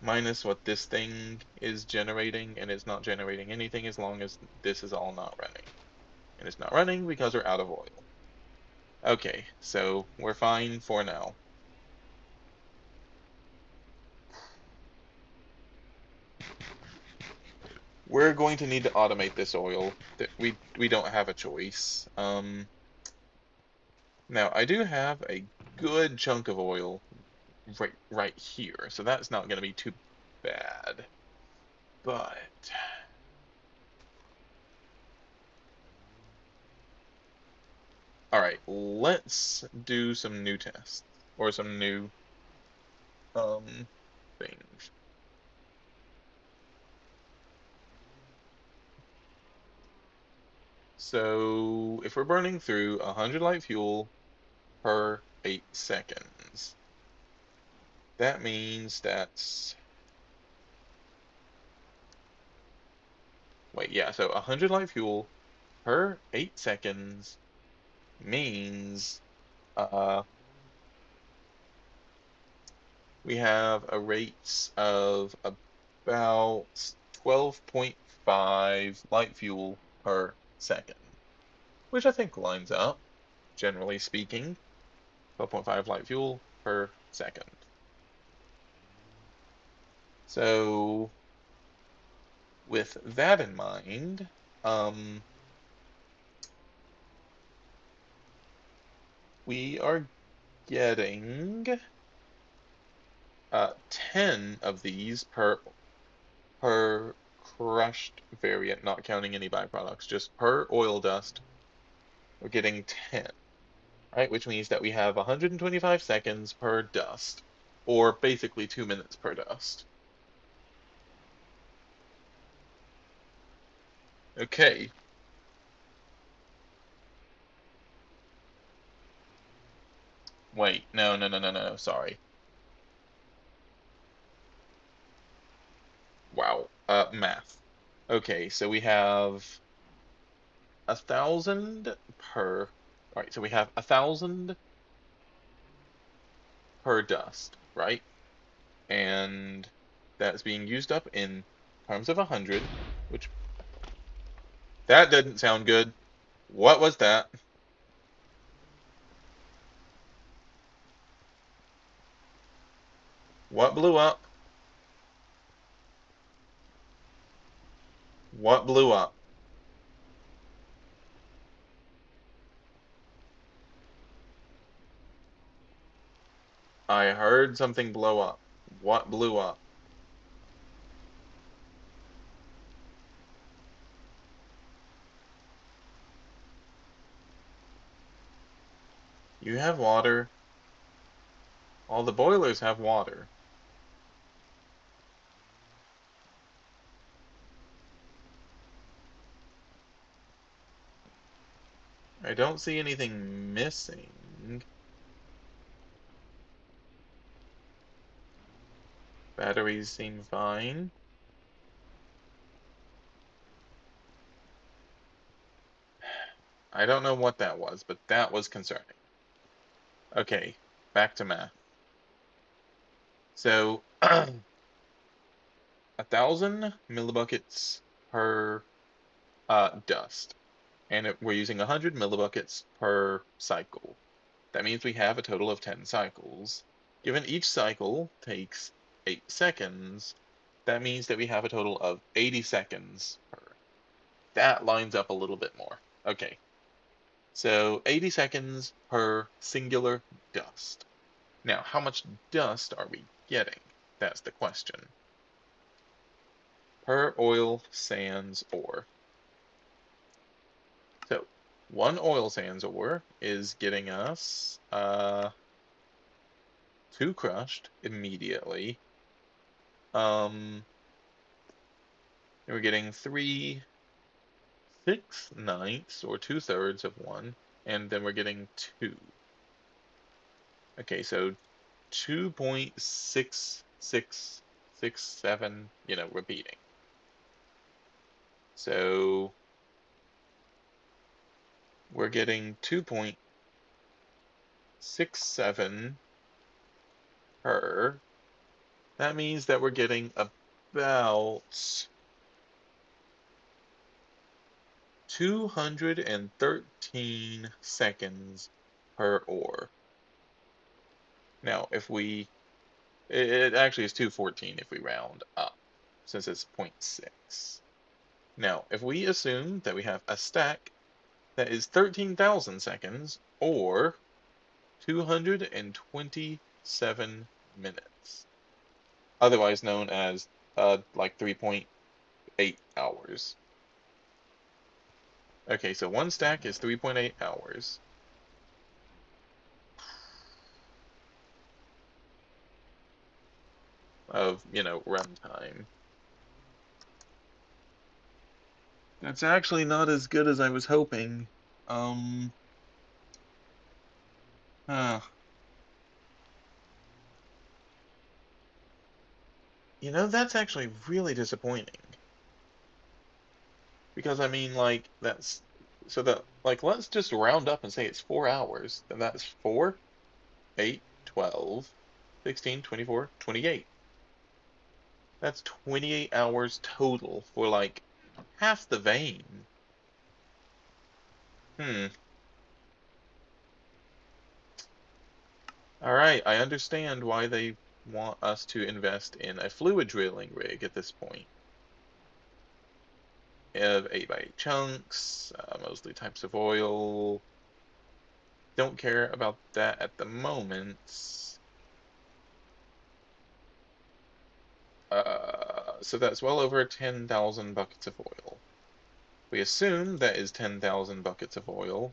minus what this thing is generating, and it's not generating anything as long as this is all not running. And it's not running because we're out of oil. Okay, so we're fine for now. We're going to need to automate this oil. We don't have a choice. Now I do have a good chunk of oil right here, so that's not going to be too bad. But all right, let's do some new tests or some new um things. So if we're burning through 100 light fuel per 8 seconds, that means that's wait, yeah, so 100 light fuel per 8 seconds means uh we have a rate of about 12.5 light fuel per second, which I think lines up, generally speaking. 12.5 light fuel per second. So, with that in mind, we are getting 10 of these per crushed variant, not counting any byproducts, just per oil dust. We're getting 10, right? Which means that we have 125 seconds per dust, or basically 2 minutes per dust. Okay. Wait, no, no, no, no, no, sorry. Wow. Math. Okay, so we have 1,000 per. All right, so we have 1,000 per dust, right? And that's being used up in terms of 100, which that didn't sound good. What was that? What blew up? What blew up? I heard something blow up. What blew up? You have water. All the boilers have water. I don't see anything missing. Batteries seem fine. I don't know what that was, but that was concerning. Okay, back to math. So 1,000 millibuckets per dust, and we're using 100 millibuckets per cycle. That means we have a total of 10 cycles. Given each cycle takes 8 seconds, that means that we have a total of 80 seconds per. That lines up a little bit more. Okay, so 80 seconds per singular dust. Now, how much dust are we getting? That's the question. Per oil sands ore. So, one oil sands ore is getting us 2 crushed immediately. And we're getting 3/6 or 2/3 of one, and then we're getting 2. Okay, so 2.6667, repeating. So we're getting 2.67 per. That means that we're getting about 213 seconds per ore. Now, it actually is 214 if we round up, since it's 0.6. Now, if we assume that we have a stack that is 13,000 seconds, or 227 minutes, otherwise known as like 3.8 hours. Okay, so one stack is 3.8 hours of, runtime. That's actually not as good as I was hoping. Um, huh. That's actually really disappointing. Because I mean, like, let's just round up and say it's 4 hours. Then that's 4, 8, 12, 16, 24, 28. That's 28 hours total for like half the vein. Hmm. All right, I understand why they want us to invest in a fluid drilling rig at this point. Of 8x8 chunks, mostly types of oil. Don't care about that at the moment. So that's well over 10,000 buckets of oil. We assume that is 10,000 buckets of oil.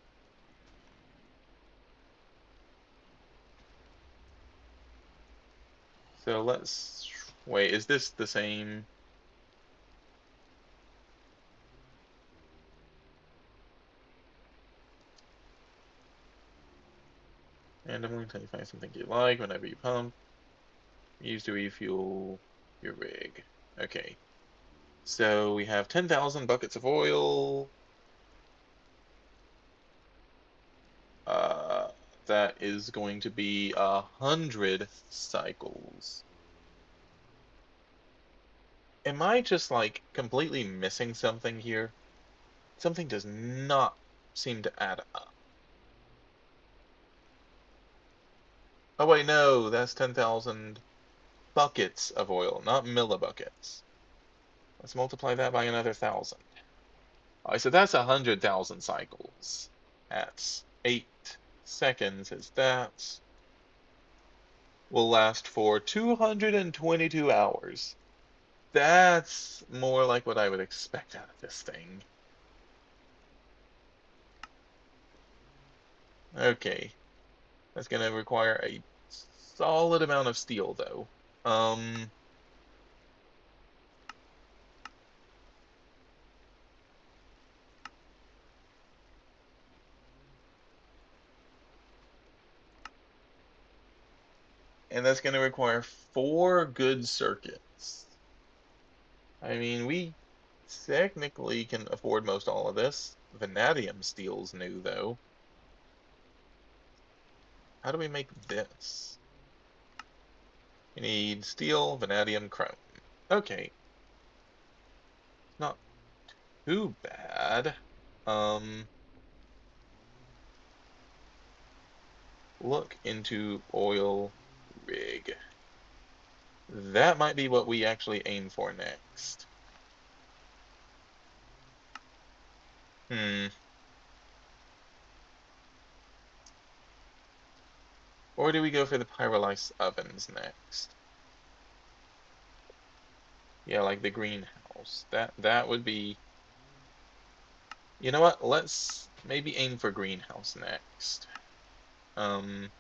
So let's wait, is this the same? Randomly until you find something you like whenever you pump. Use to refuel your rig. Okay. So we have 10,000 buckets of oil. Uh, that is going to be 100 cycles. Am I just like completely missing something here? Something does not seem to add up. Oh wait, no, that's 10,000 buckets of oil, not millibuckets. Let's multiply that by another 1,000. Alright, so that's 100,000 cycles. At 8 seconds is that. Will last for 222 hours. That's more like what I would expect out of this thing. Okay, that's gonna require a solid amount of steel, though. Um, and that's gonna require 4 good circuits. I mean, we technically can afford most all of this. Vanadium steel's new, though. How do we make this? You need steel, vanadium, chrome. Okay. too bad. Um, look into oil rig. That might be what we actually aim for next. Hmm. Or do we go for the pyrolysis ovens next? Yeah, like the greenhouse. That would be. You know what? Let's maybe aim for greenhouse next. Um,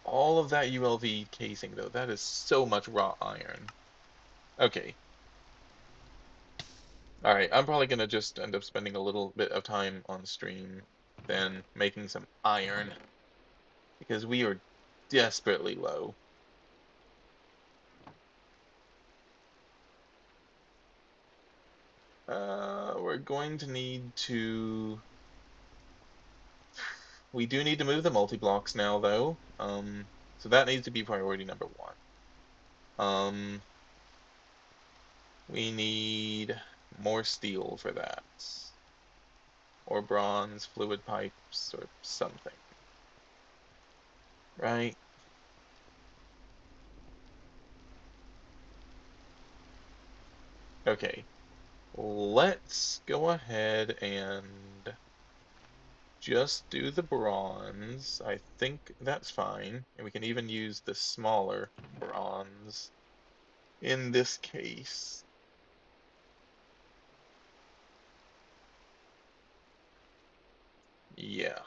all of that ULV casing though, that is so much raw iron. Okay. All right, I'm probably gonna just end up spending a little bit of time on stream, then making some iron because we are desperately low. We're going to need to. We do need to move the multi-blocks now, though. So that needs to be priority number one. Um, we need more steel for that, or bronze, fluid pipes, or something, right? Okay, let's go ahead and just do the bronze. I think that's fine, and we can even use the smaller bronze in this case. Yeah.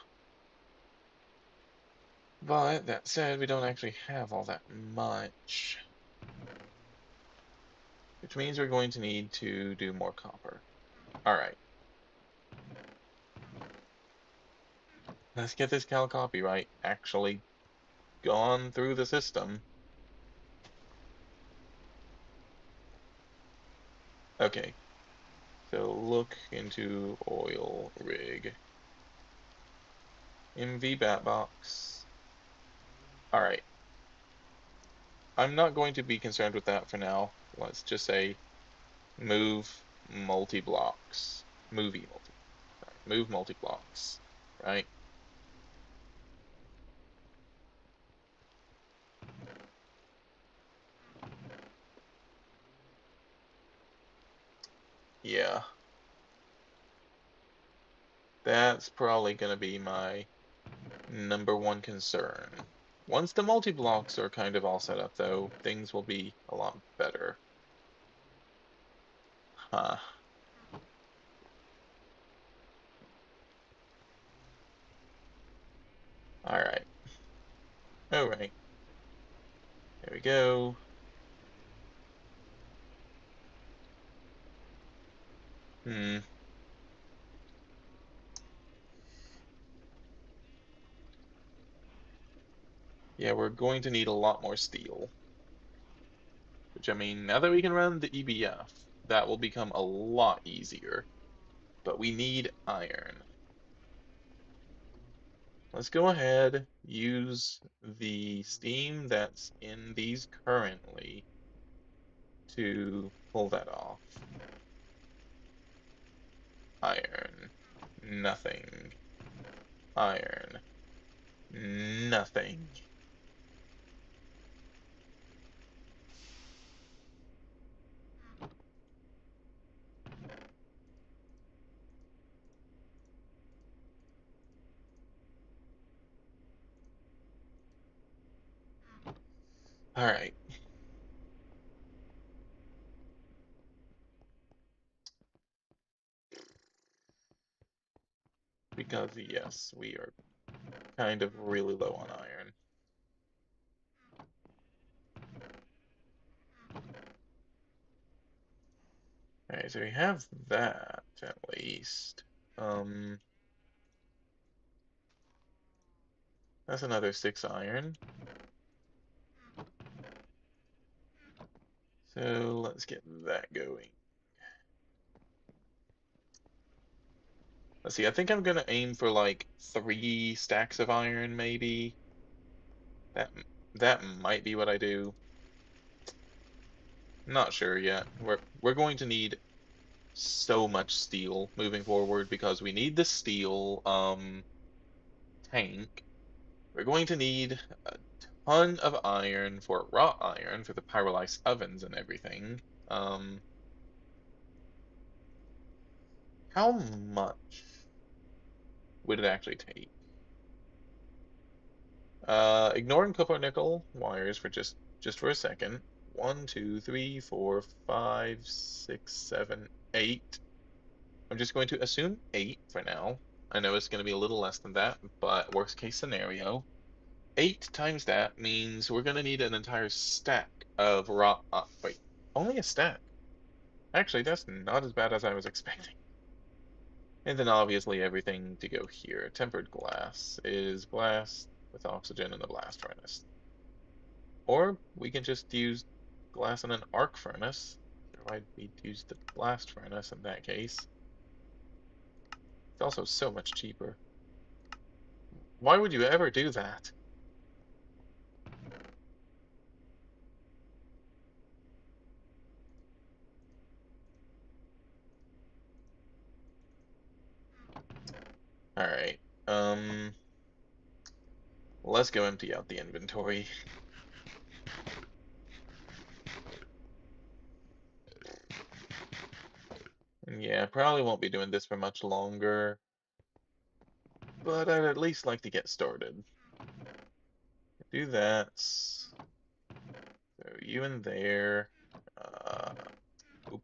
But that said, we don't actually have all that much, which means we're going to need to do more copper. All right, let's get this cal copyright actually gone through the system. Okay, so look into oil rig. MV bat box. All right, I'm not going to be concerned with that for now. Let's just say move multi-blocks. Sorry, move multi-blocks, right? Yeah, that's probably going to be my number one concern. Once the multi-blocks are kind of all set up, though, things will be a lot better. Huh. All right. All right. There we go. Hmm. Yeah, we're going to need a lot more steel. Which, I mean, now that we can run the EBF, that will become a lot easier. But we need iron. Let's go ahead, use the steam that's in these currently to pull that off. Iron. Nothing. Iron. Nothing. All right. Because, yes, we are kind of really low on iron. All right, so we have that at least. Um, that's another 6 iron. So let's get that going. Let's see, I think I'm gonna aim for like 3 stacks of iron, maybe. That that might be what I do. Not sure yet. We're going to need so much steel moving forward because we need the steel tank. We're going to need a ton of iron for wrought iron for the pyrolysis ovens and everything. How much would it actually take? Ignoring copper nickel wires for just for a second. 1, 2, 3, 4, 5, 6, 7, 8. I'm just going to assume 8 for now. I know it's going to be a little less than that, but worst case scenario. 8 times that means we're going to need an entire stack of raw. Wait, only a stack. Actually, that's not as bad as I was expecting. And then obviously everything to go here. Tempered glass is glass with oxygen in the blast furnace. Or we can just use glass in an arc furnace. Or I'd use the blast furnace in that case. It's also so much cheaper. Why would you ever do that? Alright. Um, let's go empty out the inventory. Yeah, probably won't be doing this for much longer, but I'd at least like to get started. Do that. So you in there. Uh, oop,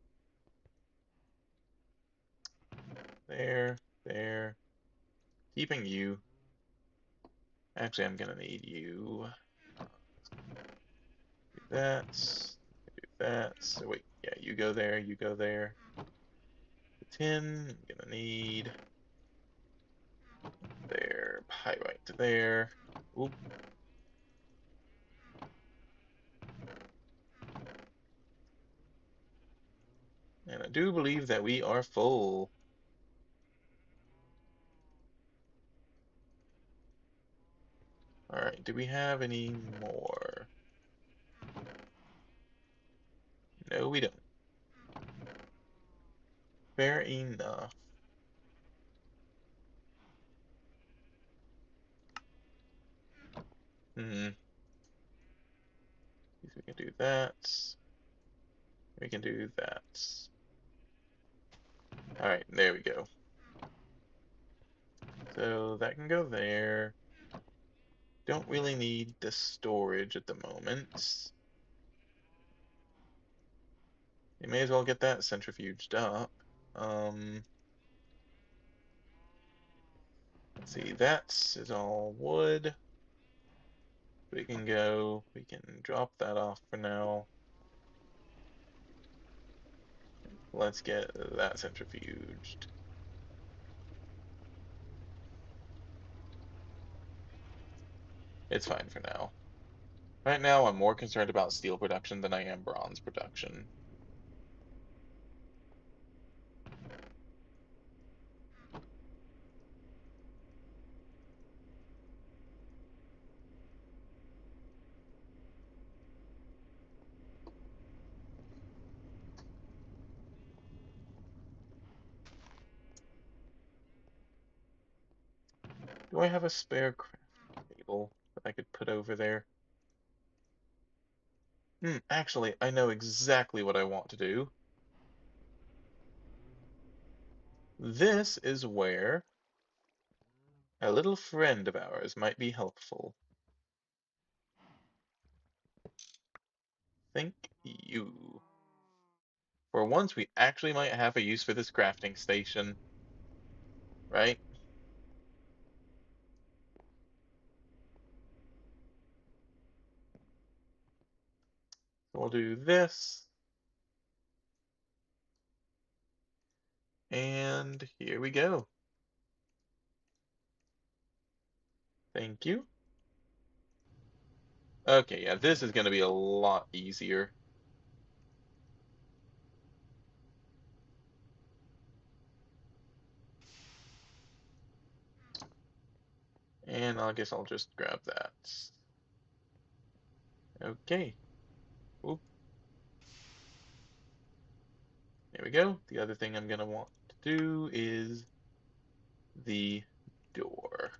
there, there. Keeping you. Actually, I'm gonna need you. Do that. Do that. So wait, yeah, you go there, you go there. The tin, I'm gonna need there, pyrite to there. Oop. And I do believe that we are full. Alright, do we have any more? No, we don't. Fair enough. Hmm. We can do that. We can do that. Alright, there we go. So that can go there. Don't really need the storage at the moment. You may as well get that centrifuged up. Let's see, that is all wood. We can drop that off for now. Let's get that centrifuged. It's fine for now. Right now, I'm more concerned about steel production than I am bronze production. Do I have a spare crafting table that I could put over there? Actually, I know exactly what I want to do. This is where a little friend of ours might be helpful. Thank you. For once, we actually might have a use for this crafting station, right? So we'll do this. And here we go. Thank you. Okay, yeah, this is going to be a lot easier. And I guess I'll just grab that. Okay. Oop. There we go. The other thing I'm going to want to do is the door.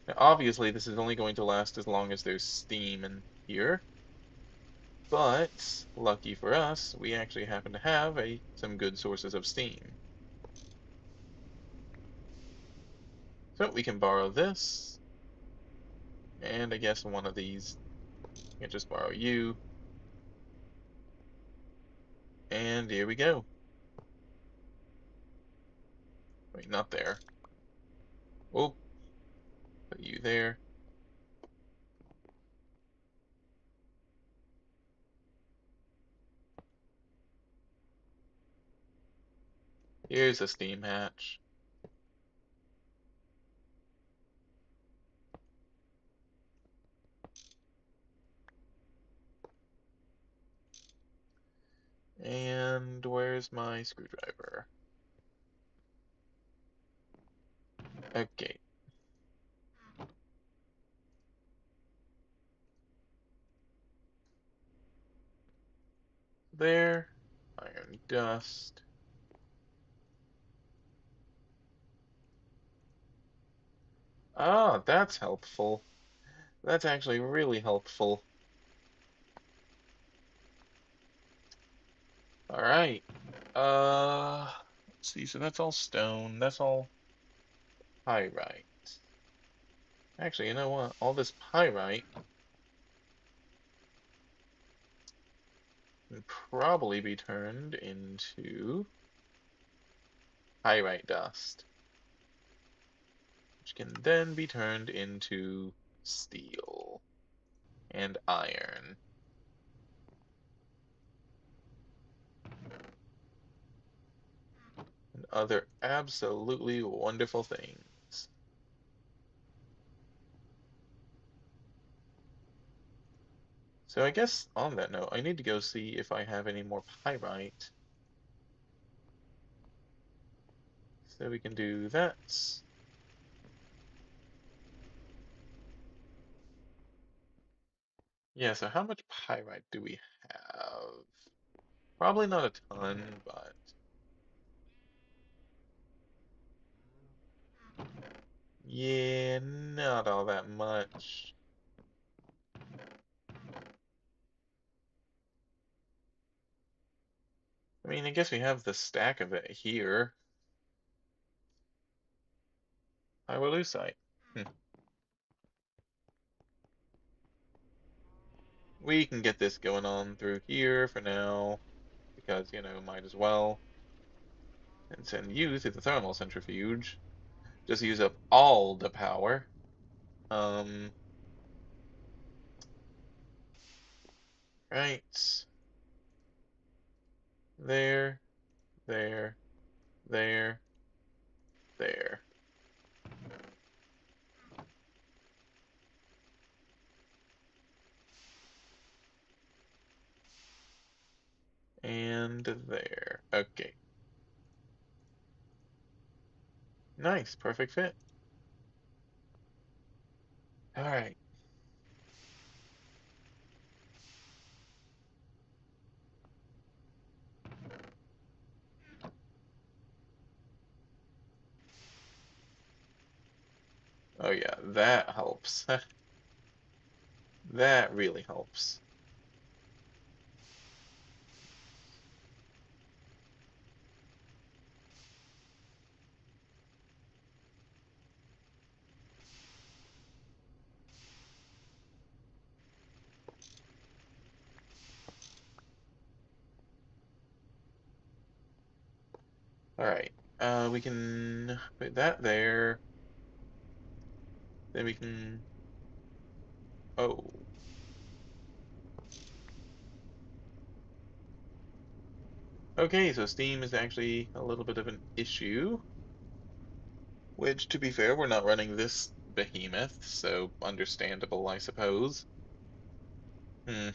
Now, obviously, this is only going to last as long as there's steam in here, but lucky for us, we actually happen to have some good sources of steam. So we can borrow this, and I guess one of these. I can just borrow you, and here we go. Wait, not there. Oh, put you there. Here's a steam hatch. And where's my screwdriver? Okay. There. Iron dust. Ah, that's helpful. That's actually really helpful. All right. Let's see. So that's all stone. That's all pyrite. Actually, you know what? All this pyrite can probably be turned into pyrite dust, which can then be turned into steel and iron and other absolutely wonderful things. So I guess on that note, I need to go see if I have any more pyrite. So we can do that. Yeah, so how much pyrite do we have? Probably not a ton, but yeah, not all that much. I mean, I guess we have the stack of it here. Pyrolusite. Hmm. We can get this going on through here for now, because, you know, might as well. And send you through the thermal centrifuge. Just use up all the power. Um, right. There, there, there, there. And there. Okay. Nice, perfect fit. All right. Oh yeah, that helps. That really helps. All right. We can put that there. Then we can. Oh. Okay, so Steam is actually a little bit of an issue. Which, to be fair, we're not running this behemoth, so understandable, I suppose. Hmm.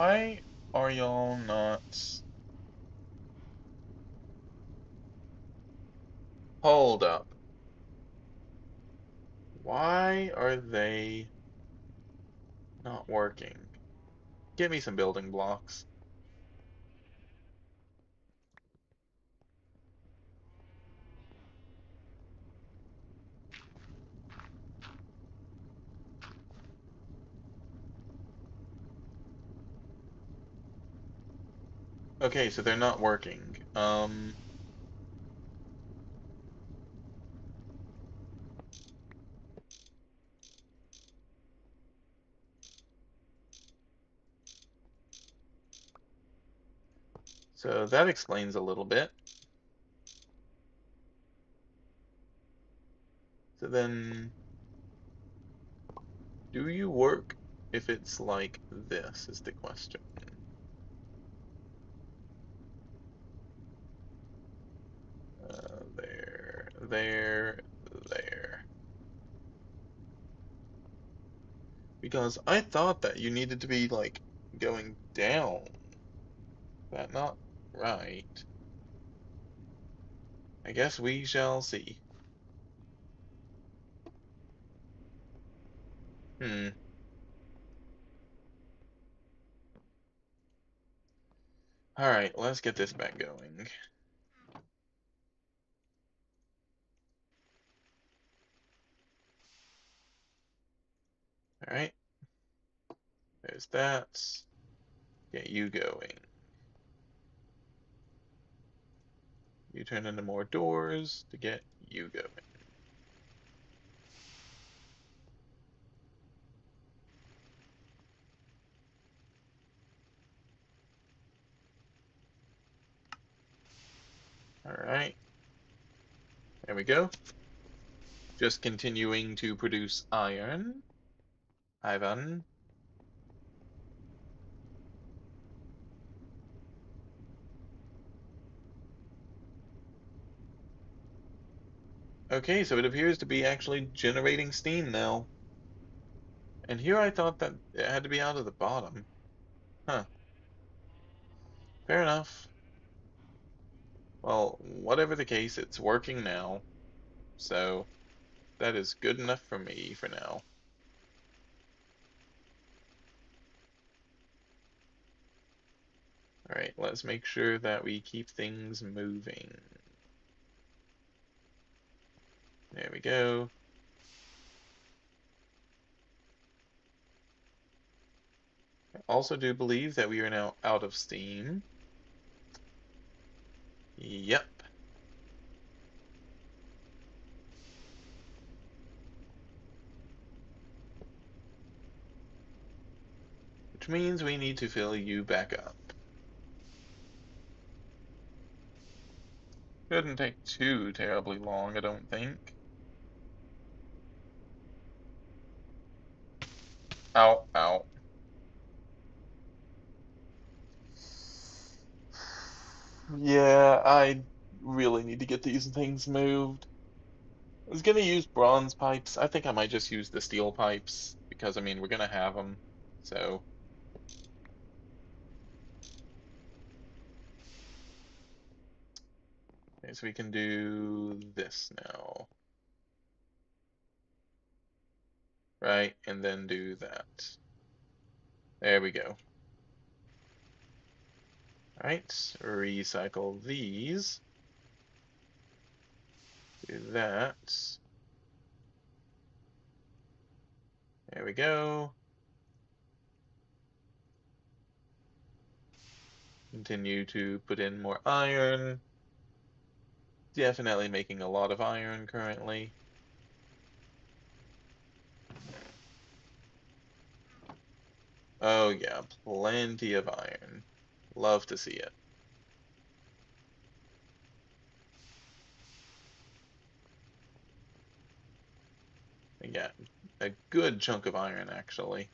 Why are y'all not... Hold up. Why are they not working? Give me some building blocks. Okay, so they're not working. So that explains a little bit. So then, do you work if it's like this is the question. There. Because I thought that you needed to be like going down. That not right. I guess we shall see. Hmm. Alright, let's get this back going. Alright, there's that. Get you going. You turn into more doors to get you going. Alright, there we go. Just continuing to produce iron. Ivan. Okay, so it appears to be actually generating steam now. And here I thought that it had to be out of the bottom. Huh. Fair enough. Well, whatever the case, it's working now. So that is good enough for me for now. Alright, let's make sure that we keep things moving. There we go. I also do believe that we are now out of steam. Yep. Which means we need to fill you back up. Shouldn't take too terribly long, I don't think. Ow, ow. Yeah, I really need to get these things moved. I was gonna use bronze pipes. I think I might just use the steel pipes because I mean we're gonna have them. So, okay, so we can do this now, right? And then do that. There we go. All right, recycle these. Do that. There we go. Continue to put in more iron. Definitely making a lot of iron currently. Oh yeah, plenty of iron. Love to see it. Yeah, a good chunk of iron actually.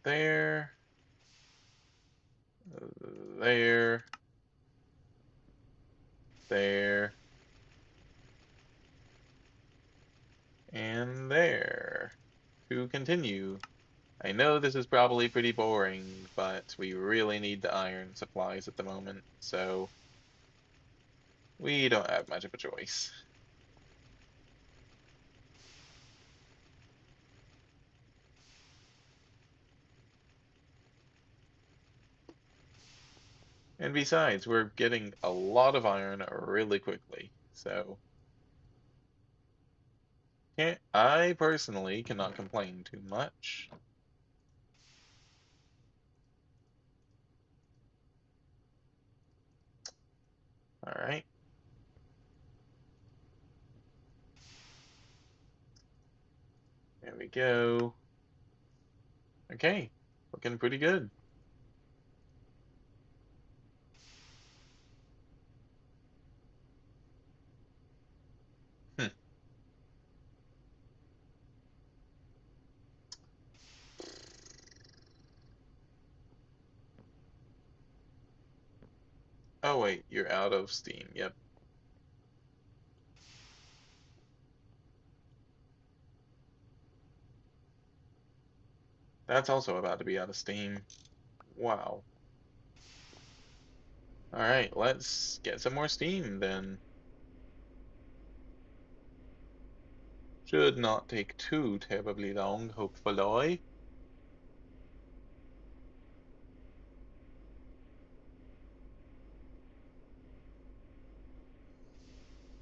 There, there, there, and there. to continue. I know this is probably pretty boring, but we really need the iron supplies at the moment, so we don't have much of a choice. And besides, we're getting a lot of iron really quickly, so I personally cannot complain too much. All right, there we go. Okay, looking pretty good. Hmm. Oh wait, you're out of steam. Yep, that's also about to be out of steam. Wow. All right, let's get some more steam then. Should not take too terribly long, hopefully.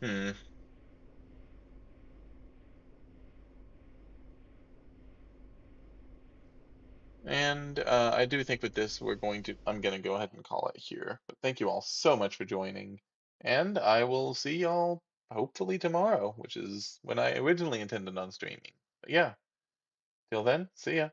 Hmm. And I do think with this, I'm going to go ahead and call it here. But thank you all so much for joining. And I will see y'all hopefully tomorrow, which is when I originally intended on streaming. But yeah, till then, see ya.